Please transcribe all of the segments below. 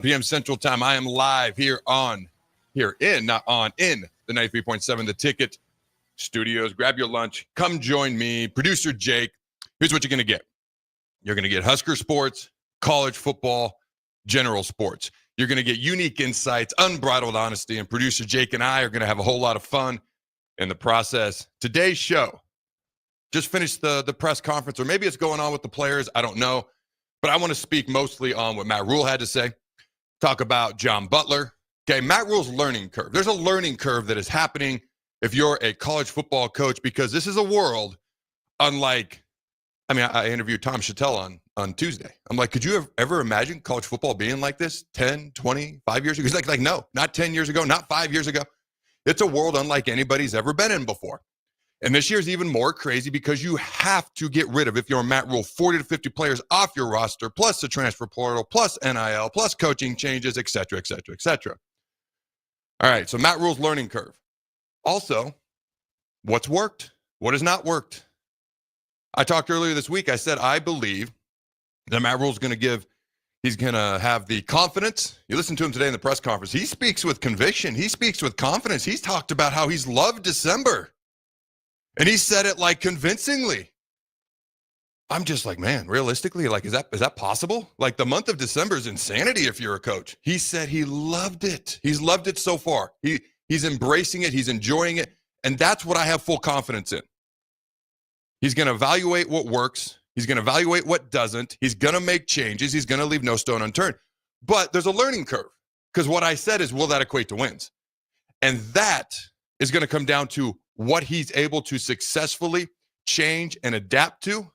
p.m. Central Time. I am live in the 93.7 The Ticket studios. Grab your lunch. Come join me. Producer Jake. Here's what you're going to get. You're going to get Husker sports, college football, general sports. You're going to get unique insights, unbridled honesty, and producer Jake and I are going to have a whole lot of fun in the process. Today's show, just finished the press conference, or maybe it's going on with the players. I don't know. But I want to speak mostly on what Matt Rhule had to say. Talk about John Butler. Okay, Matt Rhule's learning curve. There's a learning curve that is happening if you're a college football coach, because this is a world unlike, I interviewed Tom Chattel on Tuesday. I'm like, could you ever imagine college football being like this 10, 20, 5 years ago? He's like, no, not 10 years ago, not 5 years ago. It's a world unlike anybody's ever been in before. And this year's even more crazy because you have to get rid of, if you're Matt Rhule, 40 to 50 players off your roster, plus the transfer portal, plus NIL, plus coaching changes, et cetera, et cetera, et cetera. All right, so Matt Rhule's learning curve. Also, what's worked? What has not worked? I talked earlier this week. I said I believe that Matt Rhule's he's going to have the confidence. You listen to him today in the press conference. He speaks with conviction. He speaks with confidence. He's talked about how he's loved December. And he said it like convincingly. I'm just like, man, realistically, like, is that possible? Like, the month of December is insanity if you're a coach. He said he loved it. He's loved it so far. He's embracing it. He's enjoying it. And that's what I have full confidence in. He's going to evaluate what works. He's going to evaluate what doesn't. He's going to make changes. He's going to leave no stone unturned. But there's a learning curve, because what I said is, will that equate to wins? And that is going to come down to what he's able to successfully change and adapt to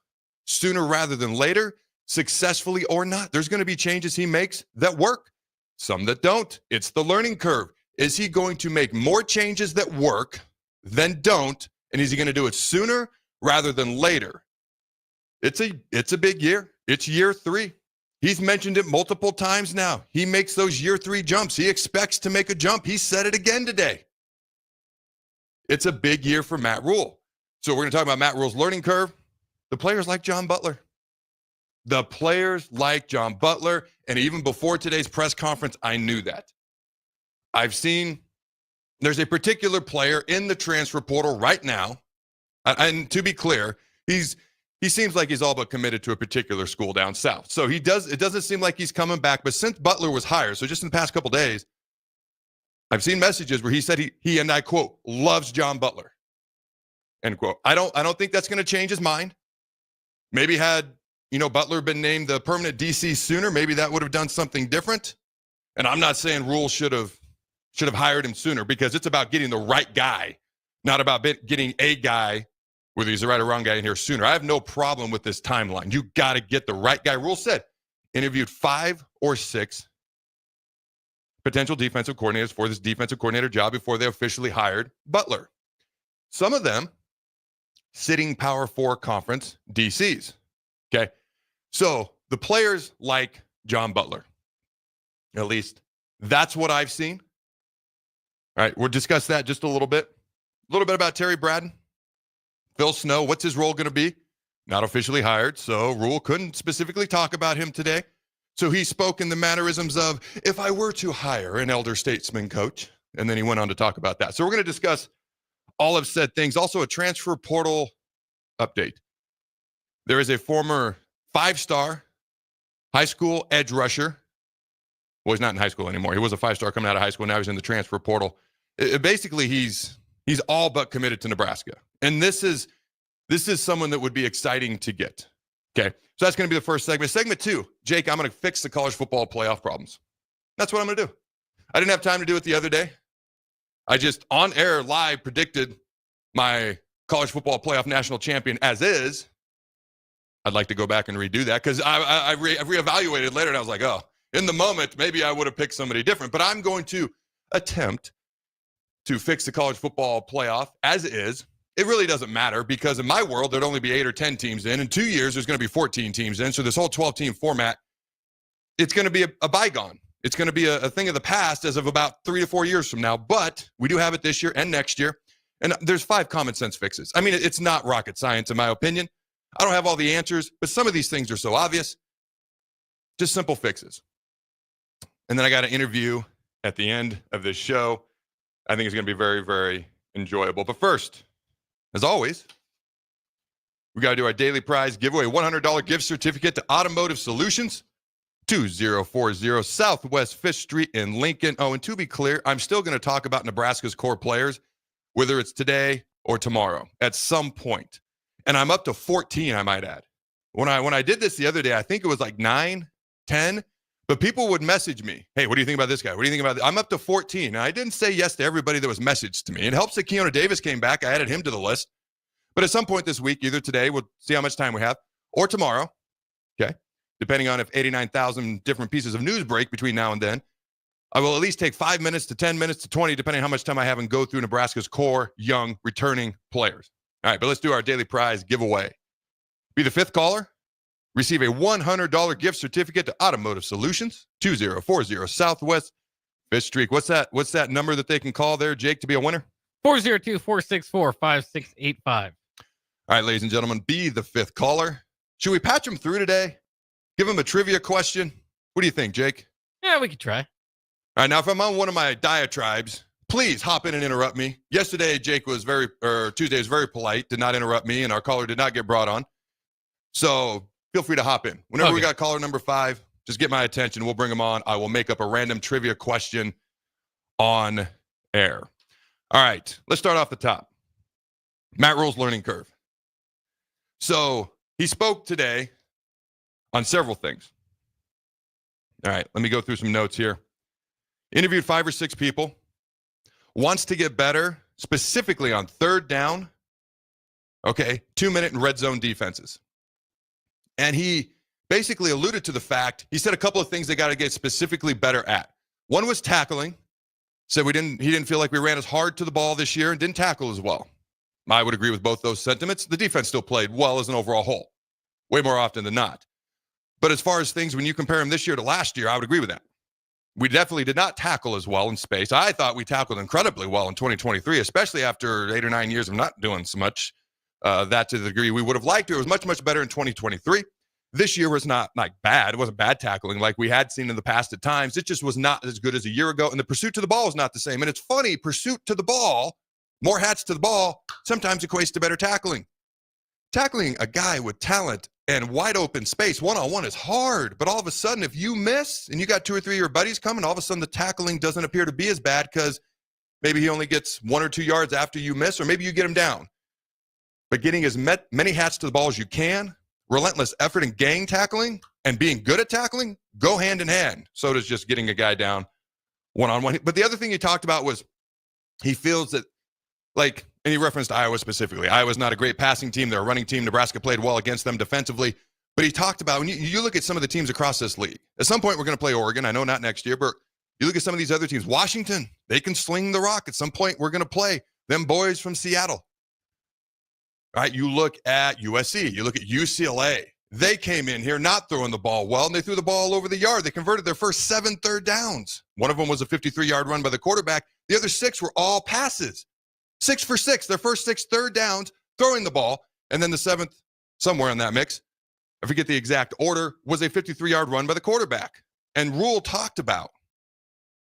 sooner rather than later, successfully or not. There's going to be changes he makes that work, some that don't. It's the learning curve. Is he going to make more changes that work than don't? And is he going to do it sooner rather than later? It's a big year. It's year 3. He's mentioned it multiple times now. He makes those year 3 jumps. He expects to make a jump. He said it again today. It's a big year for Matt Rhule. So we're going to talk about Matt Rhule's learning curve. The players like John Butler. The players like John Butler. And even before today's press conference, I knew that. There's a particular player in the transfer portal right now. And to be clear, he seems like he's all but committed to a particular school down south. So it doesn't seem like he's coming back. But since Butler was hired, so just in the past couple days, I've seen messages where he said he and I quote, loves John Butler, end quote. I don't think that's going to change his mind. Maybe had, Butler been named the permanent DC sooner, maybe that would have done something different. And I'm not saying Rhule should have hired him sooner, because it's about getting the right guy, not about getting a guy, whether he's the right or wrong guy, in here sooner. I have no problem with this timeline. You got to get the right guy. Rhule said, interviewed 5 or 6 potential defensive coordinators for this defensive coordinator job before they officially hired Butler. Some of them sitting Power 4 conference DCs. Okay. So the players like John Butler. At least that's what I've seen. All right. We'll discuss that just a little bit. A little bit about Terry Braden. Phil Snow. What's his role going to be? Not officially hired. So Rhule couldn't specifically talk about him today. So he spoke in the mannerisms of, if I were to hire an elder statesman coach, and then he went on to talk about that. So we're going to discuss all of said things. Also a transfer portal update. There is a former 5-star high school edge rusher. Well, he's not in high school anymore. He was a 5-star coming out of high school. Now he's in the transfer portal. Basically, he's all but committed to Nebraska. And this is someone that would be exciting to get. Okay, so that's going to be the first segment. Segment 2, Jake, I'm going to fix the college football playoff problems. That's what I'm going to do. I didn't have time to do it the other day. I just, on air, live, predicted my college football playoff national champion as is. I'd like to go back and redo that, because I reevaluated later, and I was like, oh, in the moment, maybe I would have picked somebody different. But I'm going to attempt to fix the college football playoff as is. It really doesn't matter, because in my world, there'd only be 8 or 10 teams in. In 2 years, there's going to be 14 teams in. So this whole 12-team format, it's going to be a bygone. It's going to be a thing of the past as of about 3 to 4 years from now. But we do have it this year and next year. And there's 5 common sense fixes. I mean, it's not rocket science, in my opinion. I don't have all the answers, but some of these things are so obvious. Just simple fixes. And then I got an interview at the end of this show. I think it's going to be very, very enjoyable. But first, as always, we got to do our daily prize giveaway, $100 gift certificate to Automotive Solutions, 2040 Southwest 5th Street in Lincoln. Oh, and to be clear, I'm still going to talk about Nebraska's core players, whether it's today or tomorrow at some point. And I'm up to 14, I might add. When I did this the other day, I think it was like 9, 10, but people would message me, hey, what do you think about this guy? What do you think about this? I'm up to 14. And I didn't say yes to everybody that was messaged to me. It helps that Keona Davis came back. I added him to the list. But at some point this week, either today, we'll see how much time we have, or tomorrow, okay, depending on if 89,000 different pieces of news break between now and then, I will at least take 5 minutes to 10 minutes to 20, depending on how much time I have, and go through Nebraska's core, young, returning players. All right, but let's do our daily prize giveaway. Be the fifth caller. Receive a $100 gift certificate to Automotive Solutions, 2040 Southwest 5th Street. What's that number that they can call there, Jake, to be a winner? 402-464-5685. All right, ladies and gentlemen, be the fifth caller. Should we patch him through today? Give him a trivia question? What do you think, Jake? Yeah, we could try. All right, now if I'm on one of my diatribes, please hop in and interrupt me. Yesterday, Tuesday was very polite, did not interrupt me, and our caller did not get brought on. So feel free to hop in. Whenever we got caller number 5, just get my attention. We'll bring him on. I will make up a random trivia question on air. All right, let's start off the top. Matt Rhule's learning curve. So he spoke today on several things. All right, let me go through some notes here. Interviewed 5 or 6 people. Wants to get better, specifically on third down. Okay, 2-minute and red zone defenses. And he basically alluded to the fact, he said a couple of things they got to get specifically better at. One was tackling. Said he didn't feel like we ran as hard to the ball this year and didn't tackle as well. I would agree with both those sentiments. The defense still played well as an overall whole, way more often than not. But as far as things, when you compare them this year to last year, I would agree with that. We definitely did not tackle as well in space. I thought we tackled incredibly well in 2023, especially after 8 or 9 years of not doing so much, that to the degree we would have liked to. It was much, much better in 2023. This year was not like bad. It wasn't bad tackling like we had seen in the past at times. It just was not as good as a year ago. And the pursuit to the ball is not the same. And it's funny, pursuit to the ball, more hats to the ball, sometimes equates to better tackling. Tackling a guy with talent and wide open space one-on-one is hard. But all of a sudden, if you miss and you got 2 or 3 of your buddies coming, all of a sudden the tackling doesn't appear to be as bad because maybe he only gets 1 or 2 yards after you miss, or maybe you get him down. But getting as many hats to the ball as you can, relentless effort in gang tackling and being good at tackling go hand in hand. So does just getting a guy down one-on-one. But the other thing he talked about was he feels that, like, and he referenced Iowa specifically. Iowa's not a great passing team. They're a running team. Nebraska played well against them defensively. But he talked about, when you look at some of the teams across this league, at some point we're going to play Oregon. I know not next year, but you look at some of these other teams. Washington, they can sling the rock. At some point we're going to play them boys from Seattle. All right, you look at USC, you look at UCLA. They came in here not throwing the ball well, and they threw the ball all over the yard. They converted their first 7 third downs. One of them was a 53-yard run by the quarterback. The other 6 were all passes. 6 for 6, their first 6 third downs, throwing the ball. And then the 7th, somewhere in that mix, I forget the exact order, was a 53-yard run by the quarterback. And Rhule talked about,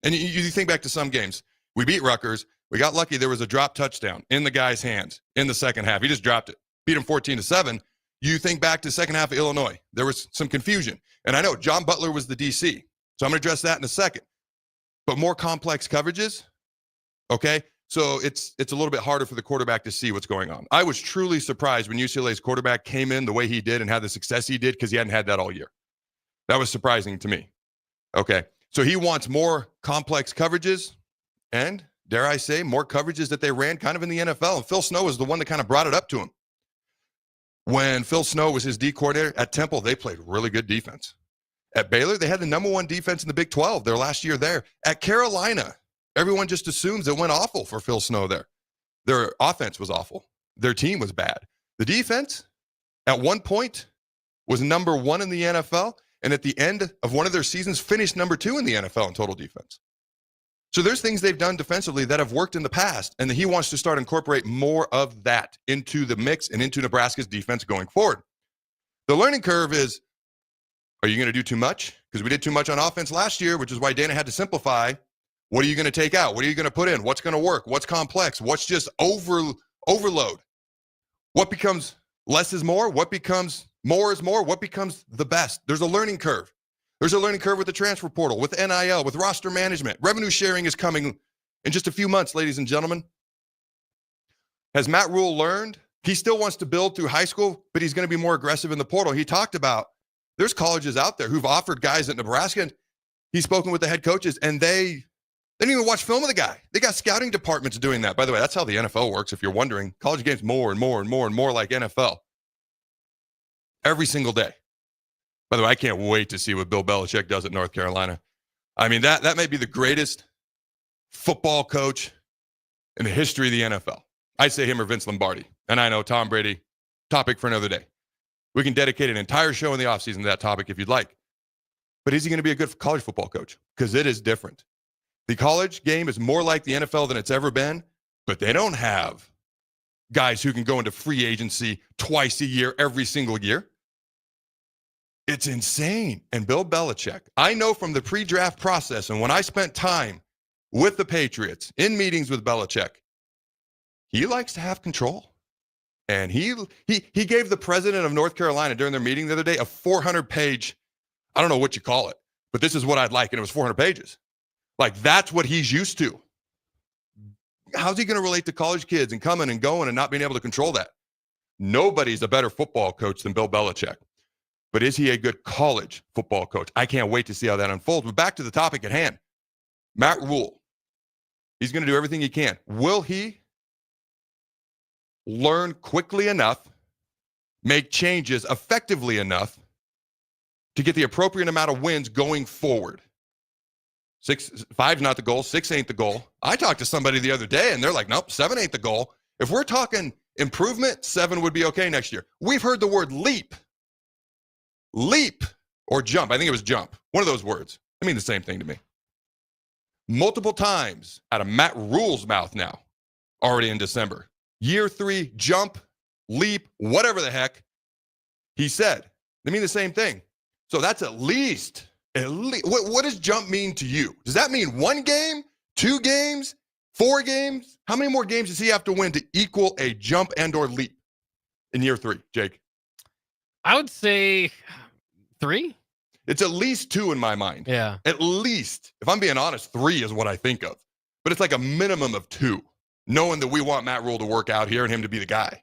and you think back to some games, we beat Rutgers. We got lucky. There was a drop touchdown in the guy's hands in the second half. He just dropped it. Beat him 14-7. You think back to the second half of Illinois. There was some confusion. And I know John Butler was the DC. So I'm going to address that in a second. But more complex coverages, okay? So it's a little bit harder for the quarterback to see what's going on. I was truly surprised when UCLA's quarterback came in the way he did and had the success he did because he hadn't had that all year. That was surprising to me. Okay, so he wants more complex coverages and, dare I say, more coverages that they ran kind of in the NFL. And Phil Snow was the one that kind of brought it up to him. When Phil Snow was his D coordinator at Temple, they played really good defense. At Baylor, they had the number 1 defense in the Big 12 their last year there. At Carolina, everyone just assumes it went awful for Phil Snow there. Their offense was awful. Their team was bad. The defense, at one point, was number 1 in the NFL, and at the end of one of their seasons, finished number 2 in the NFL in total defense. So there's things they've done defensively that have worked in the past, and he wants to start incorporate more of that into the mix and into Nebraska's defense going forward. The learning curve is, Are you going to do too much? Because we did too much on offense last year, which is why Dana had to simplify. What are you going to take out? What are you going to put in? What's going to work? What's complex? What's just overload? What becomes less is more? What becomes more is more? What becomes the best? There's a learning curve. There's a learning curve with the transfer portal, with NIL, with roster management. Revenue sharing is coming in just a few months, ladies and gentlemen. Has Matt Rhule learned? He still wants to build through high school, but he's going to be more aggressive in the portal. He talked about there's colleges out there who've offered guys at Nebraska, and he's spoken with the head coaches, and they didn't even watch film of the guy. They got scouting departments doing that. By the way, that's how the NFL works, if you're wondering. College games more and more and more and more like NFL. Every single day. By the way, I can't wait to see what Bill Belichick does at North Carolina. I mean, that may be the greatest football coach in the history of the NFL. I say him or Vince Lombardi. And I know Tom Brady, topic for another day. We can dedicate an entire show in the offseason to that topic if you'd like. But is he going to be a good college football coach? Because it is different. The college game is more like the NFL than it's ever been, but they don't have guys who can go into free agency twice a year, every single year. It's insane. And Bill Belichick, I know from the pre-draft process and when I spent time with the Patriots in meetings with Belichick, he likes to have control. And he gave the president of North Carolina during their meeting the other day a 400-page, I don't know what you call it, but this is what I'd like, and it was 400 pages. Like, that's what he's used to. How's he going to relate to college kids and coming and going and not being able to control that? Nobody's a better football coach than Bill Belichick. But is he a good college football coach? I can't wait to see how that unfolds. But back to the topic at hand. Matt Rhule. He's going to do everything he can. Will he learn quickly enough, make changes effectively enough to get the appropriate amount of wins going forward? 5's not the goal. 6 ain't the goal. I talked to somebody the other day, and they're like, nope, 7 ain't the goal. If we're talking improvement, 7 would be okay next year. We've heard the word leap, or jump. I think it was jump. One of those words. I mean the same thing to me. Multiple times out of Matt Rhule's mouth now, already in December. Year 3, jump, leap, whatever the heck he said. They mean the same thing. So that's at least. What does jump mean to you? Does that mean 1 game, 2 games, 4 games? How many more games does he have to win to equal a jump and or leap in year 3, Jake? I would say 3. It's at least 2 in my mind. Yeah. At least. If I'm being honest, 3 is what I think of. But it's like a minimum of 2, knowing that we want Matt Rhule to work out here and him to be the guy.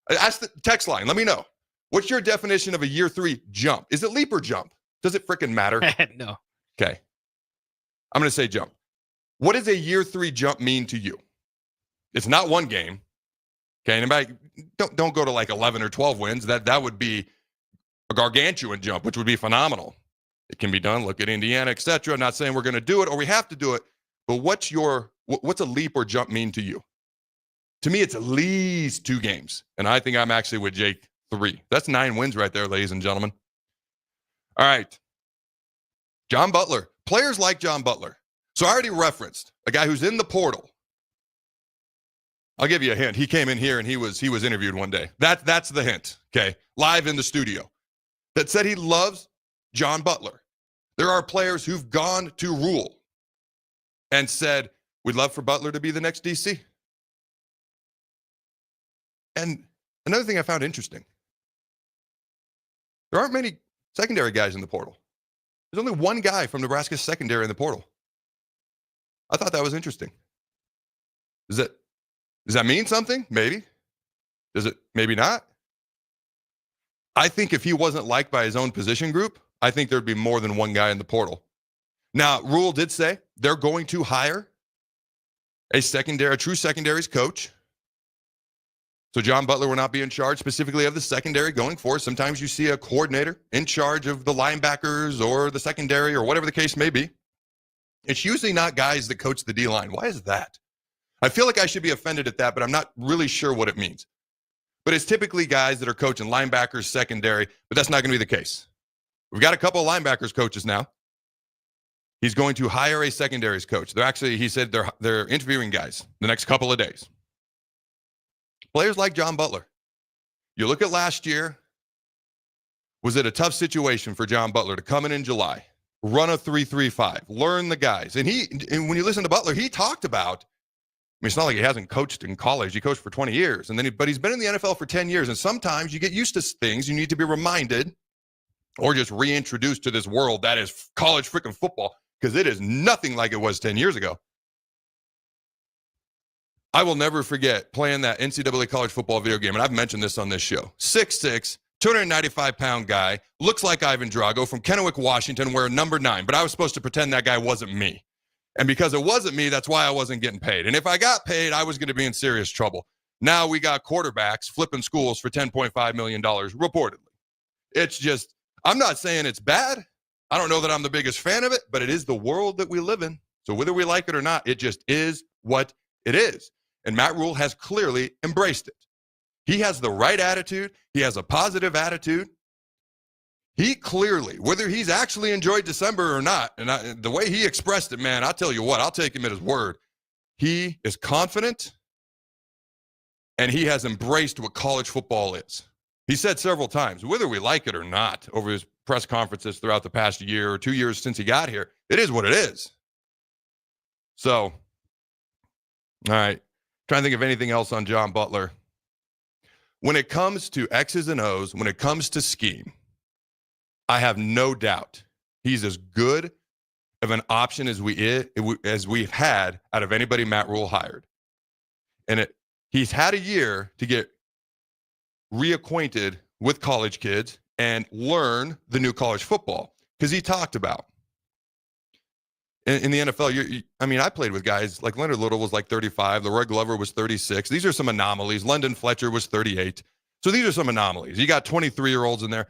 Ask the text line. Let me know. What's your definition of a year 3 jump? Is it leap or jump? Does it freaking matter? No. Okay. I'm going to say jump. What does a year 3 jump mean to you? It's not 1 game. Okay. Anybody, don't go to like 11 or 12 wins. That would be a gargantuan jump, which would be phenomenal. It can be done. Look at Indiana, etc. Not saying we're going to do it or we have to do it, but what's a leap or jump mean to you? To me, it's at least 2 games. And I think I'm actually with Jake 3. That's 9 wins right there, ladies and gentlemen. All right. John Butler. Players like John Butler. So I already referenced a guy who's in the portal. I'll give you a hint. He came in here and he was interviewed one day. That's the hint, okay? Live in the studio. That said he loves John Butler. There are players who've gone to Rhule and said, we'd love for Butler to be the next DC. And another thing I found interesting, there aren't many secondary guys in the portal. There's only 1 guy from Nebraska's secondary in the portal. I thought that was interesting. Does that mean something? Maybe. Does it? Maybe not. I think if he wasn't liked by his own position group, I think there'd be more than 1 guy in the portal. Now, Rhule did say they're going to hire a true secondaries coach. So John Butler will not be in charge specifically of the secondary going forward. Sometimes you see a coordinator in charge of the linebackers or the secondary or whatever the case may be. It's usually not guys that coach the D-line. Why is that? I feel like I should be offended at that, but I'm not really sure what it means. But it's typically guys that are coaching linebackers, secondary, but that's not going to be the case. We've got a couple of linebackers coaches now. He's going to hire a secondaries coach. He said they're interviewing guys the next couple of days. Players like John Butler. You look at last year, Was it a tough situation for John Butler to come in July, run a 3.35, learn the guys? And when you listen to Butler, he talked about, I mean, it's not like he hasn't coached in college. He coached for 20 years, but he's been in the NFL for 10 years. And sometimes you get used to things. You need to be reminded or just reintroduced to this world that is college freaking football, because it is nothing like it was 10 years ago. I will never forget playing that NCAA college football video game, and I've mentioned this on this show. 6'6", 295-pound guy, looks like Ivan Drago from Kennewick, Washington, wearing number 9, but I was supposed to pretend that guy wasn't me. And because it wasn't me, that's why I wasn't getting paid. And if I got paid, I was going to be in serious trouble. Now we got quarterbacks flipping schools for $10.5 million, reportedly. It's just, I'm not saying it's bad. I don't know that I'm the biggest fan of it, but it is the world that we live in. So whether we like it or not, it just is what it is. And Matt Rhule has clearly embraced it. He has the right attitude. He has a positive attitude. He clearly, whether he's actually enjoyed December or not, and the way he expressed it, man, I'll tell you what, I'll take him at his word. He is confident, and he has embraced what college football is. He said several times, whether we like it or not, over his press conferences throughout the past year or 2 years since he got here, it is what it is. So, all right, trying to think of anything else on John Butler. When it comes to X's and O's, when it comes to scheme, I have no doubt he's as good of an option as we've had out of anybody Matt Rhule hired. And he's had a year to get reacquainted with college kids and learn the new college football. Because he talked about, in the NFL, I played with guys like Leonard Little was like 35. Leroy Glover was 36. These are some anomalies. London Fletcher was 38. So these are some anomalies. You got 23-year-olds in there.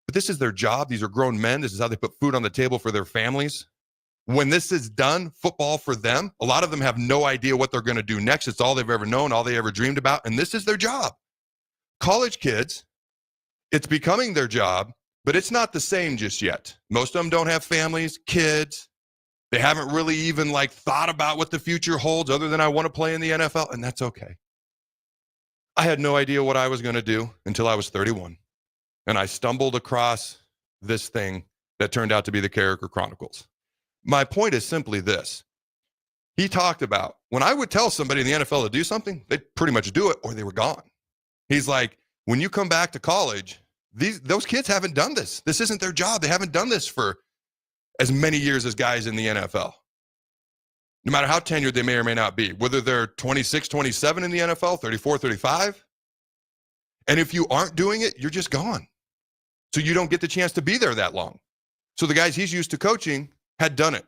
But this is their job. These are grown men. This is how they put food on the table for their families. When this is done, football for them, a lot of them have no idea what they're going to do next. It's all they've ever known, all they ever dreamed about, and this is their job. College kids, it's becoming their job, but it's not the same just yet. Most of them don't have families, kids. They haven't really even thought about what the future holds other than I want to play in the NFL, and that's okay. I had no idea what I was going to do until I was 31. And I stumbled across this thing that turned out to be the Carriker Chronicles. My point is simply this. He talked about, when I would tell somebody in the NFL to do something, they'd pretty much do it or they were gone. He's like, when you come back to college, those kids haven't done this. This isn't their job. They haven't done this for as many years as guys in the NFL. No matter how tenured they may or may not be, whether they're 26, 27 in the NFL, 34, 35. And if you aren't doing it, you're just gone. So you don't get the chance to be there that long. So the guys he's used to coaching had done it.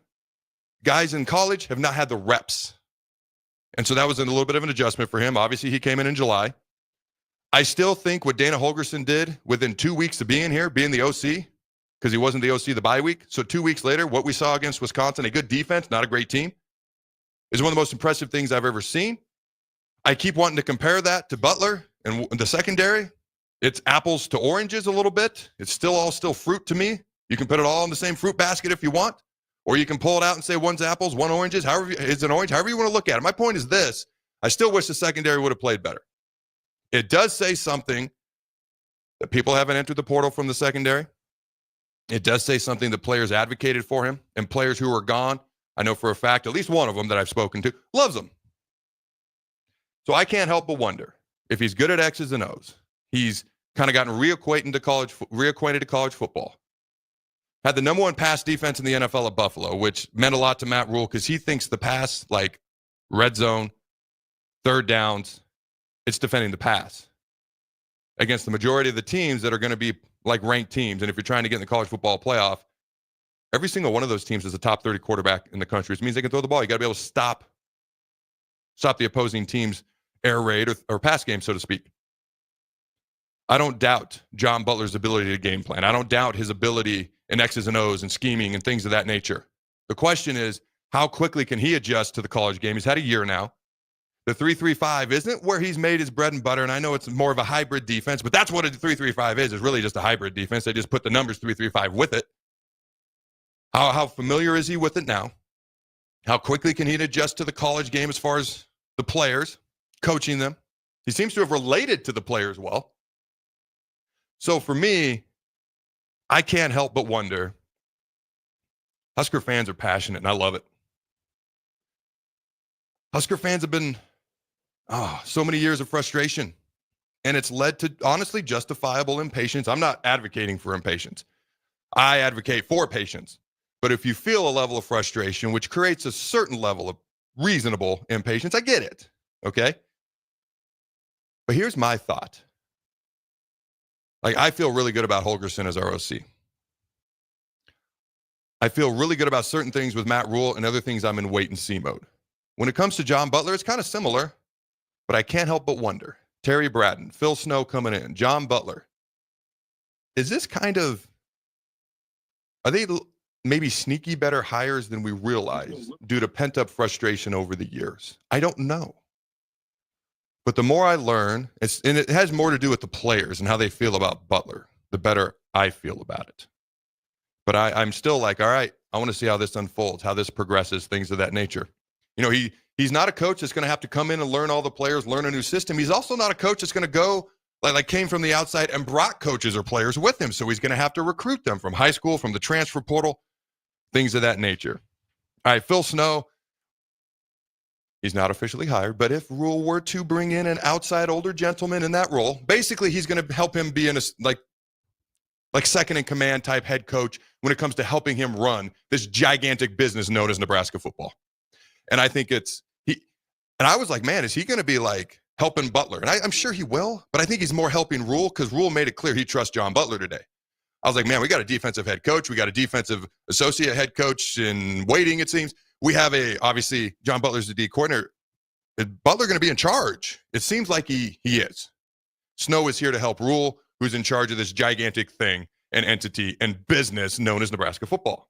Guys in college have not had the reps. And so that was a little bit of an adjustment for him. Obviously, he came in July. I still think what Dana Holgorsen did within 2 weeks of being here, being the OC, because he wasn't the OC the bye week. So 2 weeks later, what we saw against Wisconsin, a good defense, not a great team, is one of the most impressive things I've ever seen. I keep wanting to compare that to Butler and the secondary. It's apples to oranges a little bit. It's still fruit to me. You can put it all in the same fruit basket if you want, or you can pull it out and say one's apples, one oranges, it's an orange, however you want to look at it. My point is this. I still wish the secondary would have played better. It does say something that people haven't entered the portal from the secondary. It does say something that players advocated for him, and players who are gone, I know for a fact, at least one of them that I've spoken to, loves him. So I can't help but wonder if he's good at X's and O's. He's kind of gotten reacquainted to college football. Had the number one pass defense in the NFL at Buffalo, which meant a lot to Matt Rhule because he thinks the pass, like red zone, third downs, it's defending the pass against the majority of the teams that are going to be like ranked teams. And if you're trying to get in the college football playoff, every single one of those teams is a top 30 quarterback in the country. Which means they can throw the ball. You got to be able to stop the opposing team's air raid or pass game, so to speak. I don't doubt John Butler's ability to game plan. I don't doubt his ability in X's and O's and scheming and things of that nature. The question is, how quickly can he adjust to the college game? He's had a year now. The 3-3-5 isn't where he's made his bread and butter, and I know it's more of a hybrid defense, but that's what a 3-3-5 is really just a hybrid defense. They just put the numbers 3-3-5 with it. How familiar is he with it now? How quickly can he adjust to the college game as far as the players, coaching them? He seems to have related to the players well. So for me, I can't help but wonder. Husker fans are passionate, and I love it. Husker fans have been, so many years of frustration, and it's led to, honestly, justifiable impatience. I'm not advocating for impatience. I advocate for patience. But if you feel a level of frustration, which creates a certain level of reasonable impatience, I get it, okay? But here's my thought. Like, I feel really good about Holgorsen as our OC. I feel really good about certain things with Matt Rhule, and other things I'm in wait-and-see mode. When it comes to John Butler, it's kind of similar, but I can't help but wonder. Terry Bradden, Phil Snow coming in, John Butler. Is this are they maybe sneaky better hires than we realize due to pent-up frustration over the years? I don't know. But the more I learn, and it has more to do with the players and how they feel about Butler, the better I feel about it. But I'm still like, all right, I want to see how this unfolds, how this progresses, things of that nature. You know, he's not a coach that's going to have to come in and learn all the players, learn a new system. He's also not a coach that's going to go like came from the outside and brought coaches or players with him. So he's going to have to recruit them from high school, from the transfer portal, things of that nature. All right, Phil Snow, he's not officially hired, but if Rhule were to bring in an outside older gentleman in that role, basically he's going to help him be in a like second in command type head coach when it comes to helping him run this gigantic business known as Nebraska football. And I think and I was like, man, is he going to be like helping Butler? And I'm sure he will, but I think he's more helping Rhule, because Rhule made it clear he trusts John Butler today. I was like, man, we got a defensive head coach. We got a defensive associate head coach in waiting, it seems. We have obviously, John Butler's the D coordinator. Is Butler going to be in charge? It seems like he is. Snow is here to help Rhule, who's in charge of this gigantic thing and entity and business known as Nebraska football.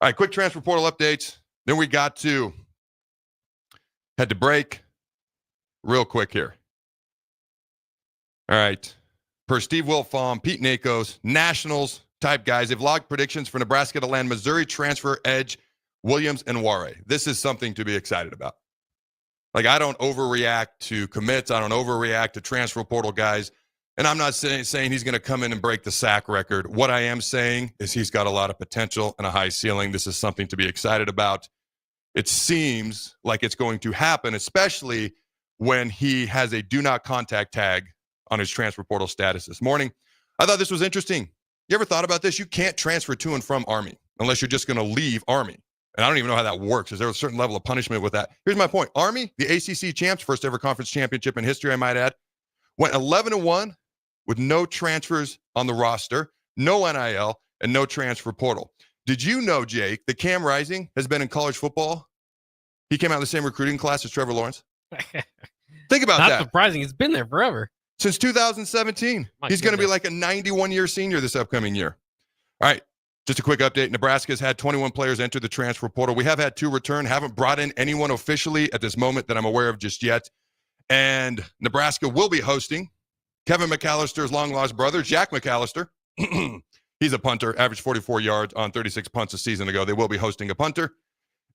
All right, quick transfer portal updates. Then we got to head to break real quick here. All right. Per Steve Wiltfong, Pete Nakos, Nationals type guys, they've logged predictions for Nebraska to land Missouri transfer edge Williams and Ware. This is something to be excited about. Like, I don't overreact to commits. I don't overreact to transfer portal guys. And I'm not saying he's going to come in and break the sack record. What I am saying is he's got a lot of potential and a high ceiling. This is something to be excited about. It seems like it's going to happen, especially when he has a do not contact tag on his transfer portal status this morning. I thought this was interesting. You ever thought about this? You can't transfer to and from Army unless you're just going to leave Army. And I don't even know how that works. Is there a certain level of punishment with that? Here's my point. Army, the ACC champs, first ever conference championship in history, I might add, went 11-1 with no transfers on the roster, no NIL, and no transfer portal. Did you know, Jake, that Cam Rising has been in college football? He came out in the same recruiting class as Trevor Lawrence. Think about that. Not surprising. It's been there forever. Since 2017. He's going to be like a 91-year senior this upcoming year. All right, just a quick update. Nebraska has had 21 players enter the transfer portal. We have had 2 return. Haven't brought in anyone officially at this moment that I'm aware of just yet. And Nebraska will be hosting Kevin McAllister's long-lost brother, Jack McAllister. He's a punter, averaged 44 yards on 36 punts a season ago. They will be hosting a punter.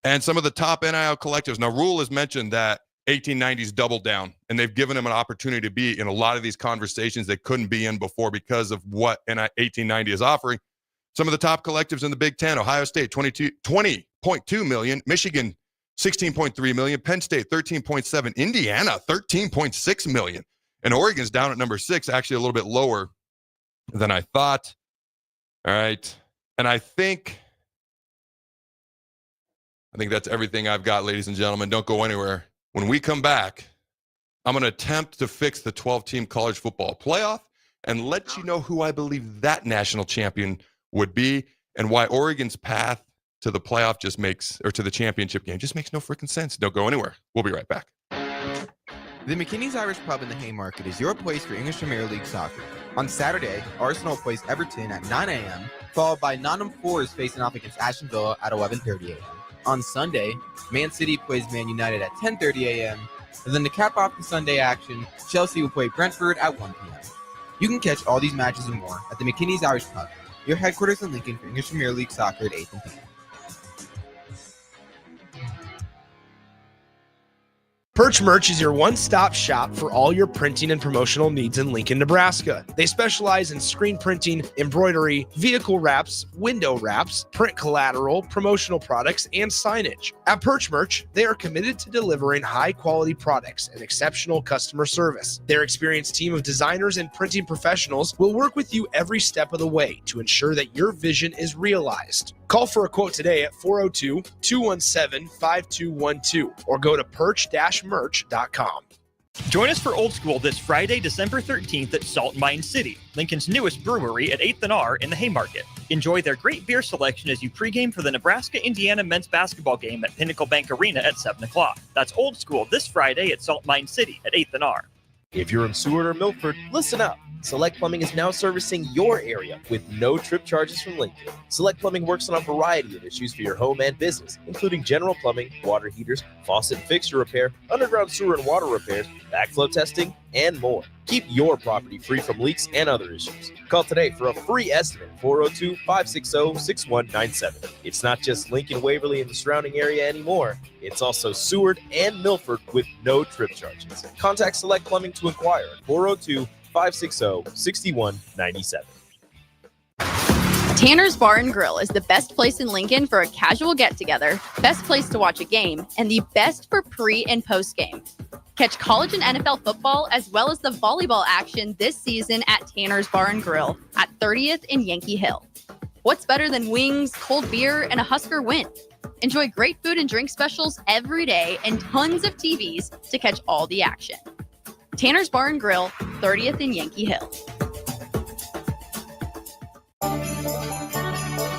And some of the top NIL collectives. Now, Rhule has mentioned that 1890's doubled down, and they've given him an opportunity to be in a lot of these conversations they couldn't be in before because of what 1890 is offering. Some of the top collectives in the Big Ten: Ohio State, $20.2 million, Michigan, $16.3 million, Penn State, $13.7 million, Indiana, $13.6 million. And Oregon's down at number 6, actually a little bit lower than I thought. All right. And I think that's everything I've got, ladies and gentlemen. Don't go anywhere. When we come back, I'm going to attempt to fix the 12-team college football playoff and let you know who I believe that national champion would be and why Oregon's path to the playoff to the championship game just makes no freaking sense. Don't go anywhere. We'll be right back. The McKinney's Irish Pub in the Haymarket is your place for English Premier League soccer. On Saturday, Arsenal plays Everton at 9 a.m., followed by Nottingham Forest facing off against Aston Villa at 11:30 a.m. On Sunday, Man City plays Man United at 10:30 a.m., and then to cap off the Sunday action, Chelsea will play Brentford at 1 p.m. You can catch all these matches and more at the McKinney's Irish Pub, your headquarters in Lincoln for English Premier League soccer at 8 p.m. Perch Merch is your one-stop shop for all your printing and promotional needs in Lincoln, Nebraska. They specialize in screen printing, embroidery, vehicle wraps, window wraps, print collateral, promotional products, and signage. At Perch Merch, they are committed to delivering high-quality products and exceptional customer service. Their experienced team of designers and printing professionals will work with you every step of the way to ensure that your vision is realized. Call for a quote today at 402-217-5212 or go to perch-merch.com. Join us for Old School this Friday, December 13th at Salt Mine City, Lincoln's newest brewery at 8th and R in the Haymarket. Enjoy their great beer selection as you pregame for the Nebraska-Indiana men's basketball game at Pinnacle Bank Arena at 7 o'clock. That's Old School this Friday at Salt Mine City at 8th and R. If you're in Seward or Milford, listen up. Select Plumbing is now servicing your area with no trip charges from Lincoln. Select Plumbing works on a variety of issues for your home and business, including general plumbing, water heaters, faucet and fixture repair, underground sewer and water repairs, backflow testing, and more. Keep your property free from leaks and other issues. Call today for a free estimate, 402-560-6197. It's not just Lincoln, Waverly, and the surrounding area anymore. It's also Seward and Milford with no trip charges. Contact Select Plumbing to inquire at 402-560-6197. Tanner's Bar and Grill is the best place in Lincoln for a casual get-together, best place to watch a game, and the best for pre- and post-game. Catch college and NFL football as well as the volleyball action this season at Tanner's Bar and Grill at 30th and Yankee Hill. What's better than wings, cold beer, and a Husker win? Enjoy great food and drink specials every day and tons of TVs to catch all the action. Tanner's Bar and Grill, 30th and Yankee Hill.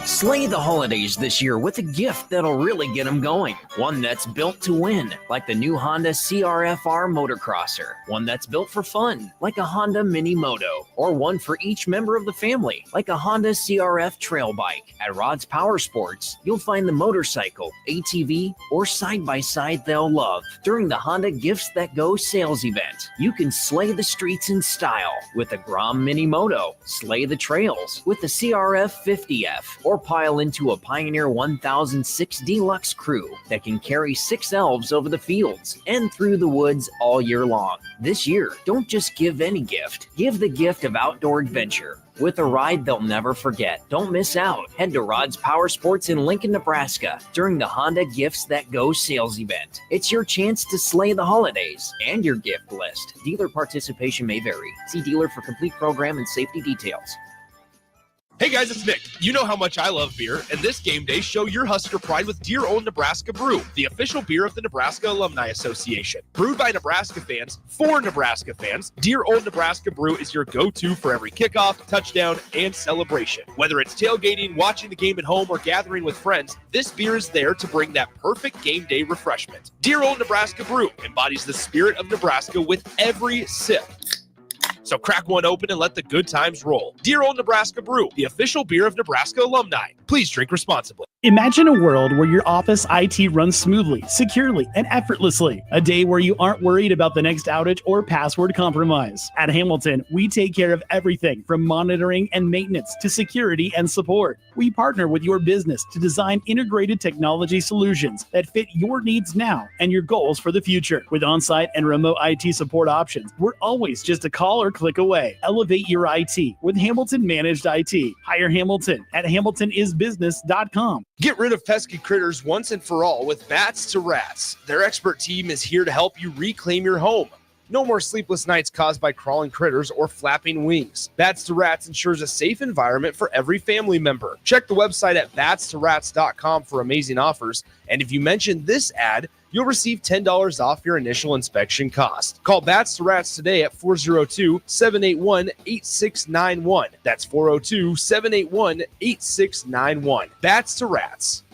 Slay the holidays this year with a gift that'll really get them going. One that's built to win, like the new Honda CRF-R Motocrosser. One that's built for fun, like a Honda Mini Moto. Or one for each member of the family, like a Honda CRF Trail Bike. At Rod's Power Sports, you'll find the motorcycle, ATV, or side-by-side they'll love. During the Honda Gifts That Go sales event, you can slay the streets in style with the Grom Mini Moto, slay the trails with the CRF 50F, or pile into a Pioneer 1006 Deluxe Crew that can carry 6 elves over the fields and through the woods all year long. This year, don't just give any gift. Give the gift of outdoor adventure with a ride they'll never forget. Don't miss out. Head to Rod's Power Sports in Lincoln, Nebraska during the Honda Gifts That Go sales event. It's your chance to slay the holidays and your gift list. Dealer participation may vary. See dealer for complete program and safety details. Hey guys, it's Nick. You know how much I love beer, and this game day, show your Husker pride with Deer-owned Nebraska Brew, the official beer of the Nebraska Alumni Association. Brewed by Nebraska fans, for Nebraska fans, Deer-owned Nebraska Brew is your go-to for every kickoff, touchdown, and celebration. Whether it's tailgating, watching the game at home, or gathering with friends, this beer is there to bring that perfect game day refreshment. Deer-owned Nebraska Brew embodies the spirit of Nebraska with every sip. So crack one open and let the good times roll. Deer-owned Nebraska Brew, the official beer of Nebraska alumni. Please drink responsibly. Imagine a world where your office IT runs smoothly, securely, and effortlessly. A day where you aren't worried about the next outage or password compromise. At Hamilton, we take care of everything from monitoring and maintenance to security and support. We partner with your business to design integrated technology solutions that fit your needs now and your goals for the future. With on-site and remote IT support options, we're always just a call or click away. Elevate your IT with Hamilton Managed IT. Hire Hamilton at hamiltonisbusiness.com. Get rid of pesky critters once and for all with Bats to Rats. Their expert team is here to help you reclaim your home. No more sleepless nights caused by crawling critters or flapping wings. Bats to Rats ensures a safe environment for every family member. Check the website at batstorats.com for amazing offers. And if you mention this ad, you'll receive $10 off your initial inspection cost. Call Bats to Rats today at 402-781-8691. That's 402-781-8691. Bats to Rats.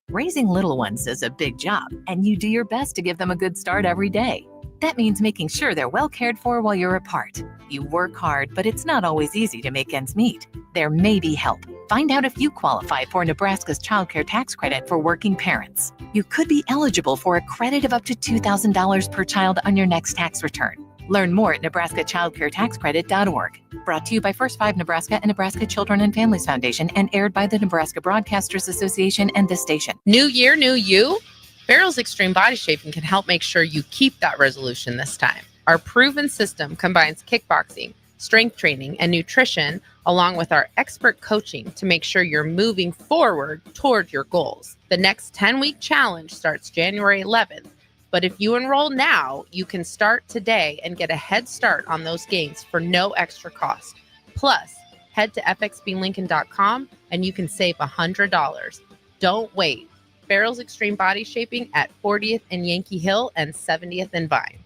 Raising little ones is a big job, and you do your best to give them a good start every day. That means making sure they're well cared for while you're apart. You work hard, but it's not always easy to make ends meet. There may be help. Find out if you qualify for Nebraska's Child Care Tax Credit for working parents. You could be eligible for a credit of up to $2,000 per child on your next tax return. Learn more at nebraskachildcaretaxcredit.org. Brought to you by First 5 Nebraska and Nebraska Children and Families Foundation and aired by the Nebraska Broadcasters Association and this station. New year, new you? Barrel's Extreme Body Shaping can help make sure you keep that resolution this time. Our proven system combines kickboxing, strength training, and nutrition, along with our expert coaching to make sure you're moving forward toward your goals. The next 10-week challenge starts January 11th, but if you enroll now, you can start today and get a head start on those gains for no extra cost. Plus, head to fxblincoln.com and you can save $100. Don't wait. Barrel's Extreme Body Shaping at 40th and Yankee Hill and 70th and Vine.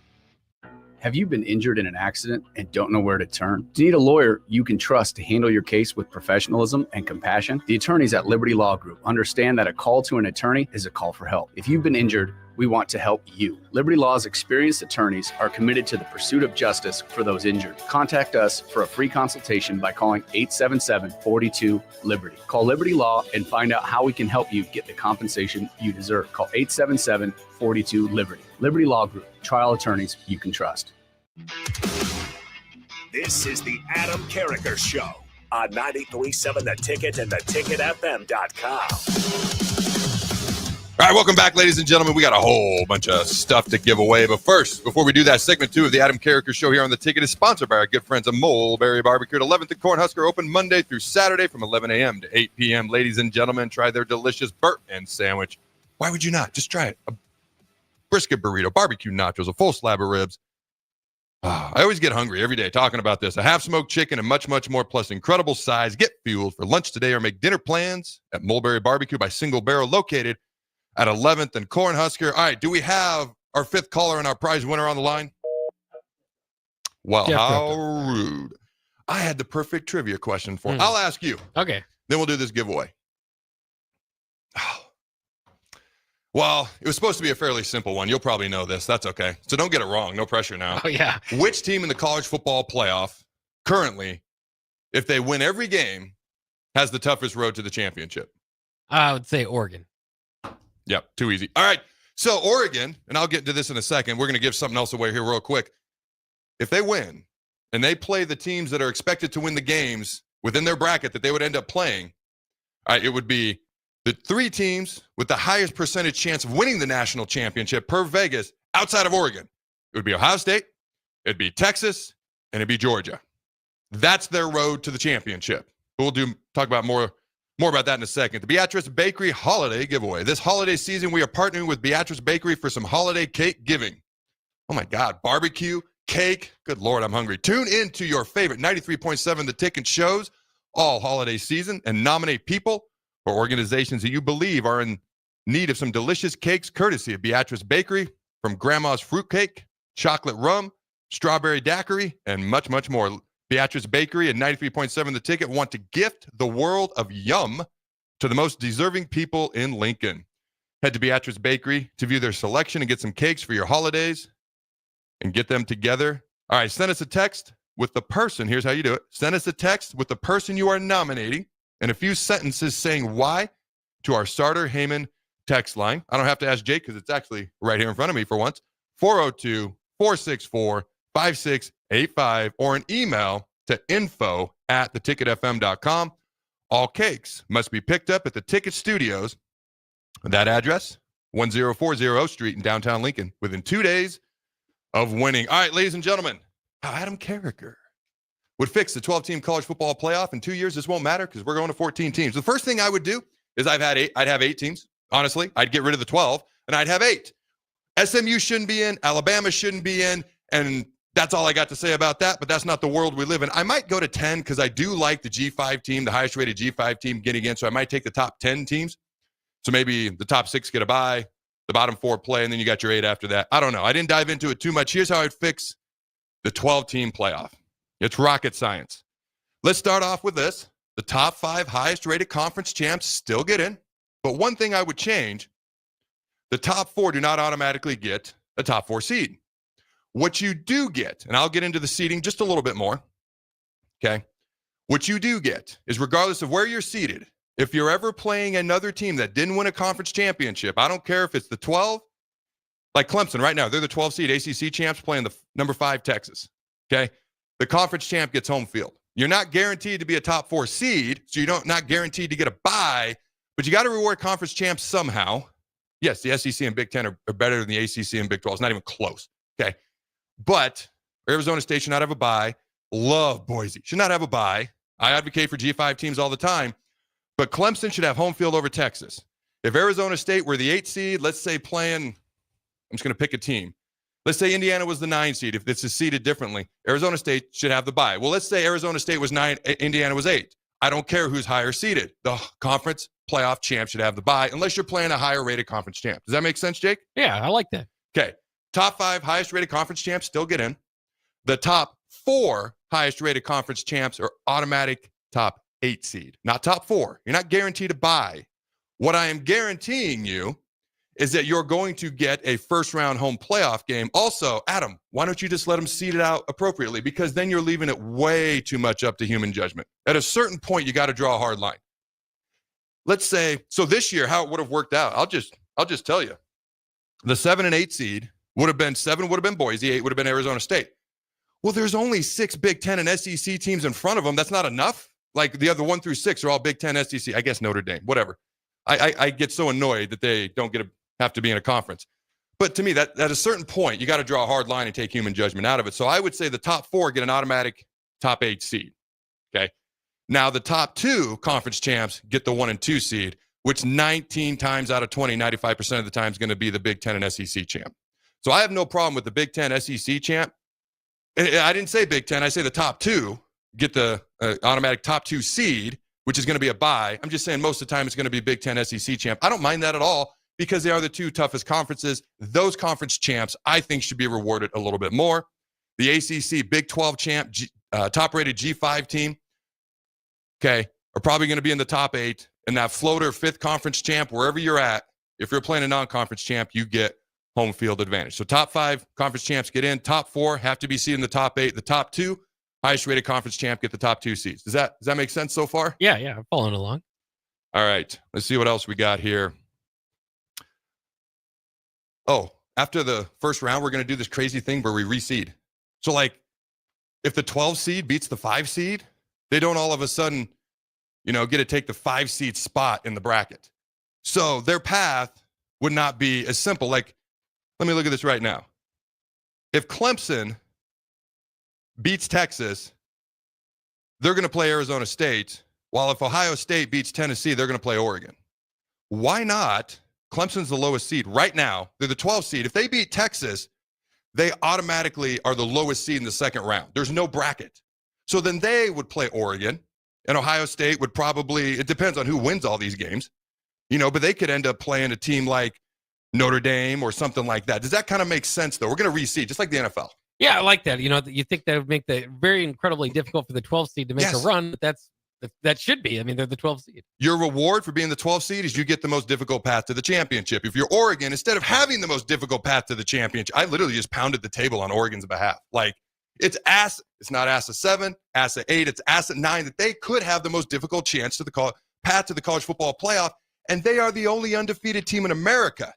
Have you been injured in an accident and don't know where to turn? Do you need a lawyer you can trust to handle your case with professionalism and compassion? The attorneys at Liberty Law Group understand that a call to an attorney is a call for help. If you've been injured, we want to help you. Liberty Law's experienced attorneys are committed to the pursuit of justice for those injured. Contact us for a free consultation by calling 877-42-LIBERTY. Call Liberty Law and find out how we can help you get the compensation you deserve. Call 877-42-LIBERTY. Liberty Law Group, trial attorneys you can trust. This is the Adam Carriker Show on 93.7 The Ticket and theticketfm.com. All right, welcome back, ladies and gentlemen. We got a whole bunch of stuff to give away. But first, before we do that, segment 2 of the Adam Carriker Show here on The Ticket is sponsored by our good friends at Mulberry Barbecue at 11th and Cornhusker, open Monday through Saturday from 11 a.m. to 8 p.m. Ladies and gentlemen, try their delicious burnt end sandwich. Why would you not? Just try it. A brisket burrito, barbecue nachos, a full slab of ribs. I always get hungry every day talking about this. A half-smoked chicken and much, much more, plus incredible size. Get fueled for lunch today or make dinner plans at Mulberry Barbecue by Single Barrel, located at 11th and Cornhusker. All right, do we have our fifth caller and our prize winner on the line? Well, Jeff how rude. I had the perfect trivia question for him. I'll ask you. Okay. Then we'll do this giveaway. Well, it was supposed to be a fairly simple one. You'll probably know this. That's okay. So don't get it wrong. No pressure now. Oh, yeah. Which team in the college football playoff currently, if they win every game, has the toughest road to the championship? I would say Oregon. Yep, too easy. All right, so Oregon, and I'll get to this in a second. We're going to give something else away here real quick. If they win and they play the teams that are expected to win the games within their bracket that they would end up playing, all right, it would be the 3 teams with the highest percentage chance of winning the national championship per Vegas outside of Oregon. It would be Ohio State, it'd be Texas, and it'd be Georgia. That's their road to the championship. We'll talk about more about that in a second. The Beatrice Bakery Holiday Giveaway. This holiday season, we are partnering with Beatrice Bakery for some holiday cake giving. Oh my God, barbecue, cake. Good Lord, I'm hungry. Tune in to your favorite 93.7 The Ticket shows all holiday season and nominate people or organizations that you believe are in need of some delicious cakes courtesy of Beatrice Bakery, from grandma's fruitcake, chocolate rum, strawberry daiquiri, and much, much more. Beatrice Bakery and 93.7 The Ticket want to gift the world of yum to the most deserving people in Lincoln. Head to Beatrice Bakery to view their selection and get some cakes for your holidays and get them together. All right, send us a text with the person. Here's how you do it. Send us a text with the person you are nominating and a few sentences saying why to our Starter Heyman text line. I don't have to ask Jake because it's actually right here in front of me for once. 402-464-5685, or an email to info@theticketfm.com. All cakes must be picked up at the Ticket Studios. That address, 1040 O Street in downtown Lincoln, within 2 days of winning. All right, ladies and gentlemen, how Adam Carriker would fix the 12-team college football playoff in 2 years. This won't matter because we're going to 14 teams. The first thing I would do is I'd have 8 teams. Honestly, I'd get rid of the 12 and I'd have 8. SMU shouldn't be in, Alabama shouldn't be in, and that's all I got to say about that, but that's not the world we live in. I might go to 10 because I do like the G5 team, the highest rated G5 team getting in, so I might take the top 10 teams. So maybe the top 6 get a bye, the bottom 4 play, and then you got your 8 after that. I don't know. I didn't dive into it too much. Here's how I'd fix the 12-team playoff. It's rocket science. Let's start off with this. The top 5 highest rated conference champs still get in, but one thing I would change, the top 4 do not automatically get a top 4 seed. What you do get, and I'll get into the seeding just a little bit more, okay? What you do get is, regardless of where you're seated, if you're ever playing another team that didn't win a conference championship, I don't care if it's the 12, like Clemson right now, they're the 12 seed ACC champs playing the number 5 Texas, okay? The conference champ gets home field. You're not guaranteed to be a top 4 seed, so you're not guaranteed to get a bye, but you got to reward conference champs somehow. Yes, the SEC and Big Ten are better than the ACC and Big 12. It's not even close. Okay. But Arizona State should not have a bye. Love Boise. Should not have a bye. I advocate for G5 teams all the time. But Clemson should have home field over Texas. If Arizona State were the 8 seed, let's say playing, I'm just going to pick a team. Let's say Indiana was the 9 seed. If this is seeded differently, Arizona State should have the bye. Well, let's say Arizona State was 9, Indiana was 8. I don't care who's higher seeded. The conference playoff champ should have the bye unless you're playing a higher rated conference champ. Does that make sense, Jake? Yeah, I like that. Okay. Top 5 highest rated conference champs still get in. The top 4 highest rated conference champs are automatic top 8 seed, not top 4. You're not guaranteed a bye. What I am guaranteeing you is that you're going to get a first round home playoff game. Also, Adam, why don't you just let them seed it out appropriately? Because then you're leaving it way too much up to human judgment. At a certain point, you got to draw a hard line. Let's say, so this year, how it would have worked out, I'll just tell you. The 7 and 8 seed would have been 7 would have been Boise, 8 would have been Arizona State. Well, there's only 6 Big Ten and SEC teams in front of them. That's not enough. Like the other 1 through 6 are all Big Ten, SEC. I guess Notre Dame, whatever. I get so annoyed that they don't have to be in a conference. But to me, that at a certain point, you got to draw a hard line and take human judgment out of it. So I would say the top 4 get an automatic top 8 seed. Okay. Now the top 2 conference champs get the 1 and 2 seed, which 19 times out of 20, 95% of the time is going to be the Big Ten and SEC champ. So I have no problem with the Big Ten SEC champ. I didn't say Big Ten. I say the top 2 get the automatic top 2 seed, which is going to be a bye. I'm just saying most of the time it's going to be Big Ten SEC champ. I don't mind that at all because they are the 2 toughest conferences. Those conference champs, I think, should be rewarded a little bit more. The ACC Big 12 champ, top-rated G5 team, okay, are probably going to be in the top 8. And that floater 5th conference champ, wherever you're at, if you're playing a non-conference champ, you get home field advantage. So top 5 conference champs get in. Top 4 have to be seeded in the top 8. The top 2 highest rated conference champ get the top 2 seeds. Does that make sense so far? Yeah, I'm following along. All right. Let's see what else we got here. Oh, after the first round, we're going to do this crazy thing where we reseed. So like if the 12 seed beats the 5 seed, they don't all of a sudden, get to take the 5 seed spot in the bracket. So their path would not be as simple. Like, let me look at this right now. If Clemson beats Texas, they're going to play Arizona State, while if Ohio State beats Tennessee, they're going to play Oregon. Why not? Clemson's the lowest seed right now. They're the 12th seed. If they beat Texas, they automatically are the lowest seed in the second round. There's no bracket. So then they would play Oregon, and Ohio State would probably, it depends on who wins all these games, but they could end up playing a team like Notre Dame or something like that. Does that kind of make sense, though? We're going to reseed, just like the NFL. Yeah, I like that. You think that would make it very incredibly difficult for the 12th seed to make a run, but that should be. I mean, they're the 12th seed. Your reward for being the 12th seed is you get the most difficult path to the championship. If you're Oregon, instead of having the most difficult path to the championship, I literally just pounded the table on Oregon's behalf. Like, it's not ass of 7, ass of 8, it's ass of 9 that they could have the most difficult chance to the path to the college football playoff, and they are the only undefeated team in America.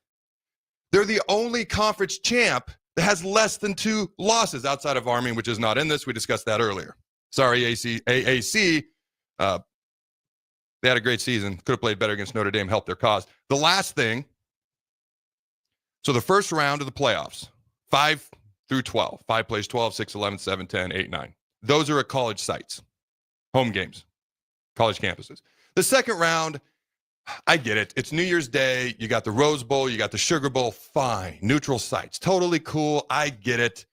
They're the only conference champ that has less than 2 losses outside of Army, which is not in this. We discussed that earlier. Sorry, AAC. They had a great season. Could have played better against Notre Dame, helped their cause. The last thing, so the first round of the playoffs, 5 through 12. 5 plays 12, 6, 11, 7, 10, 8, 9. Those are at college sites, home games, college campuses. The second round, I get it. It's New Year's Day. You got the Rose Bowl. You got the Sugar Bowl. Fine. Neutral sites. Totally cool. I get it.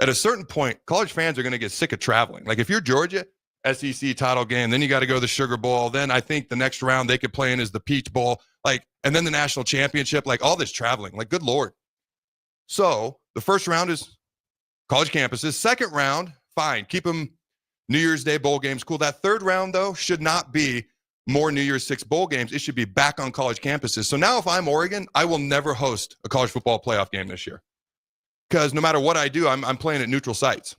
At a certain point, college fans are going to get sick of traveling. Like if you're Georgia, SEC title game, then you got to go to the Sugar Bowl. Then I think the next round they could play in is the Peach Bowl. And then the national championship, all this traveling. Good Lord. So the first round is college campuses. Second round, fine. Keep them New Year's Day bowl games. Cool. That third round, though, should not be more New Year's 6 bowl games. It should be back on college campuses. So now if I'm Oregon, I will never host a college football playoff game this year. Because no matter what I do, I'm playing at neutral sites.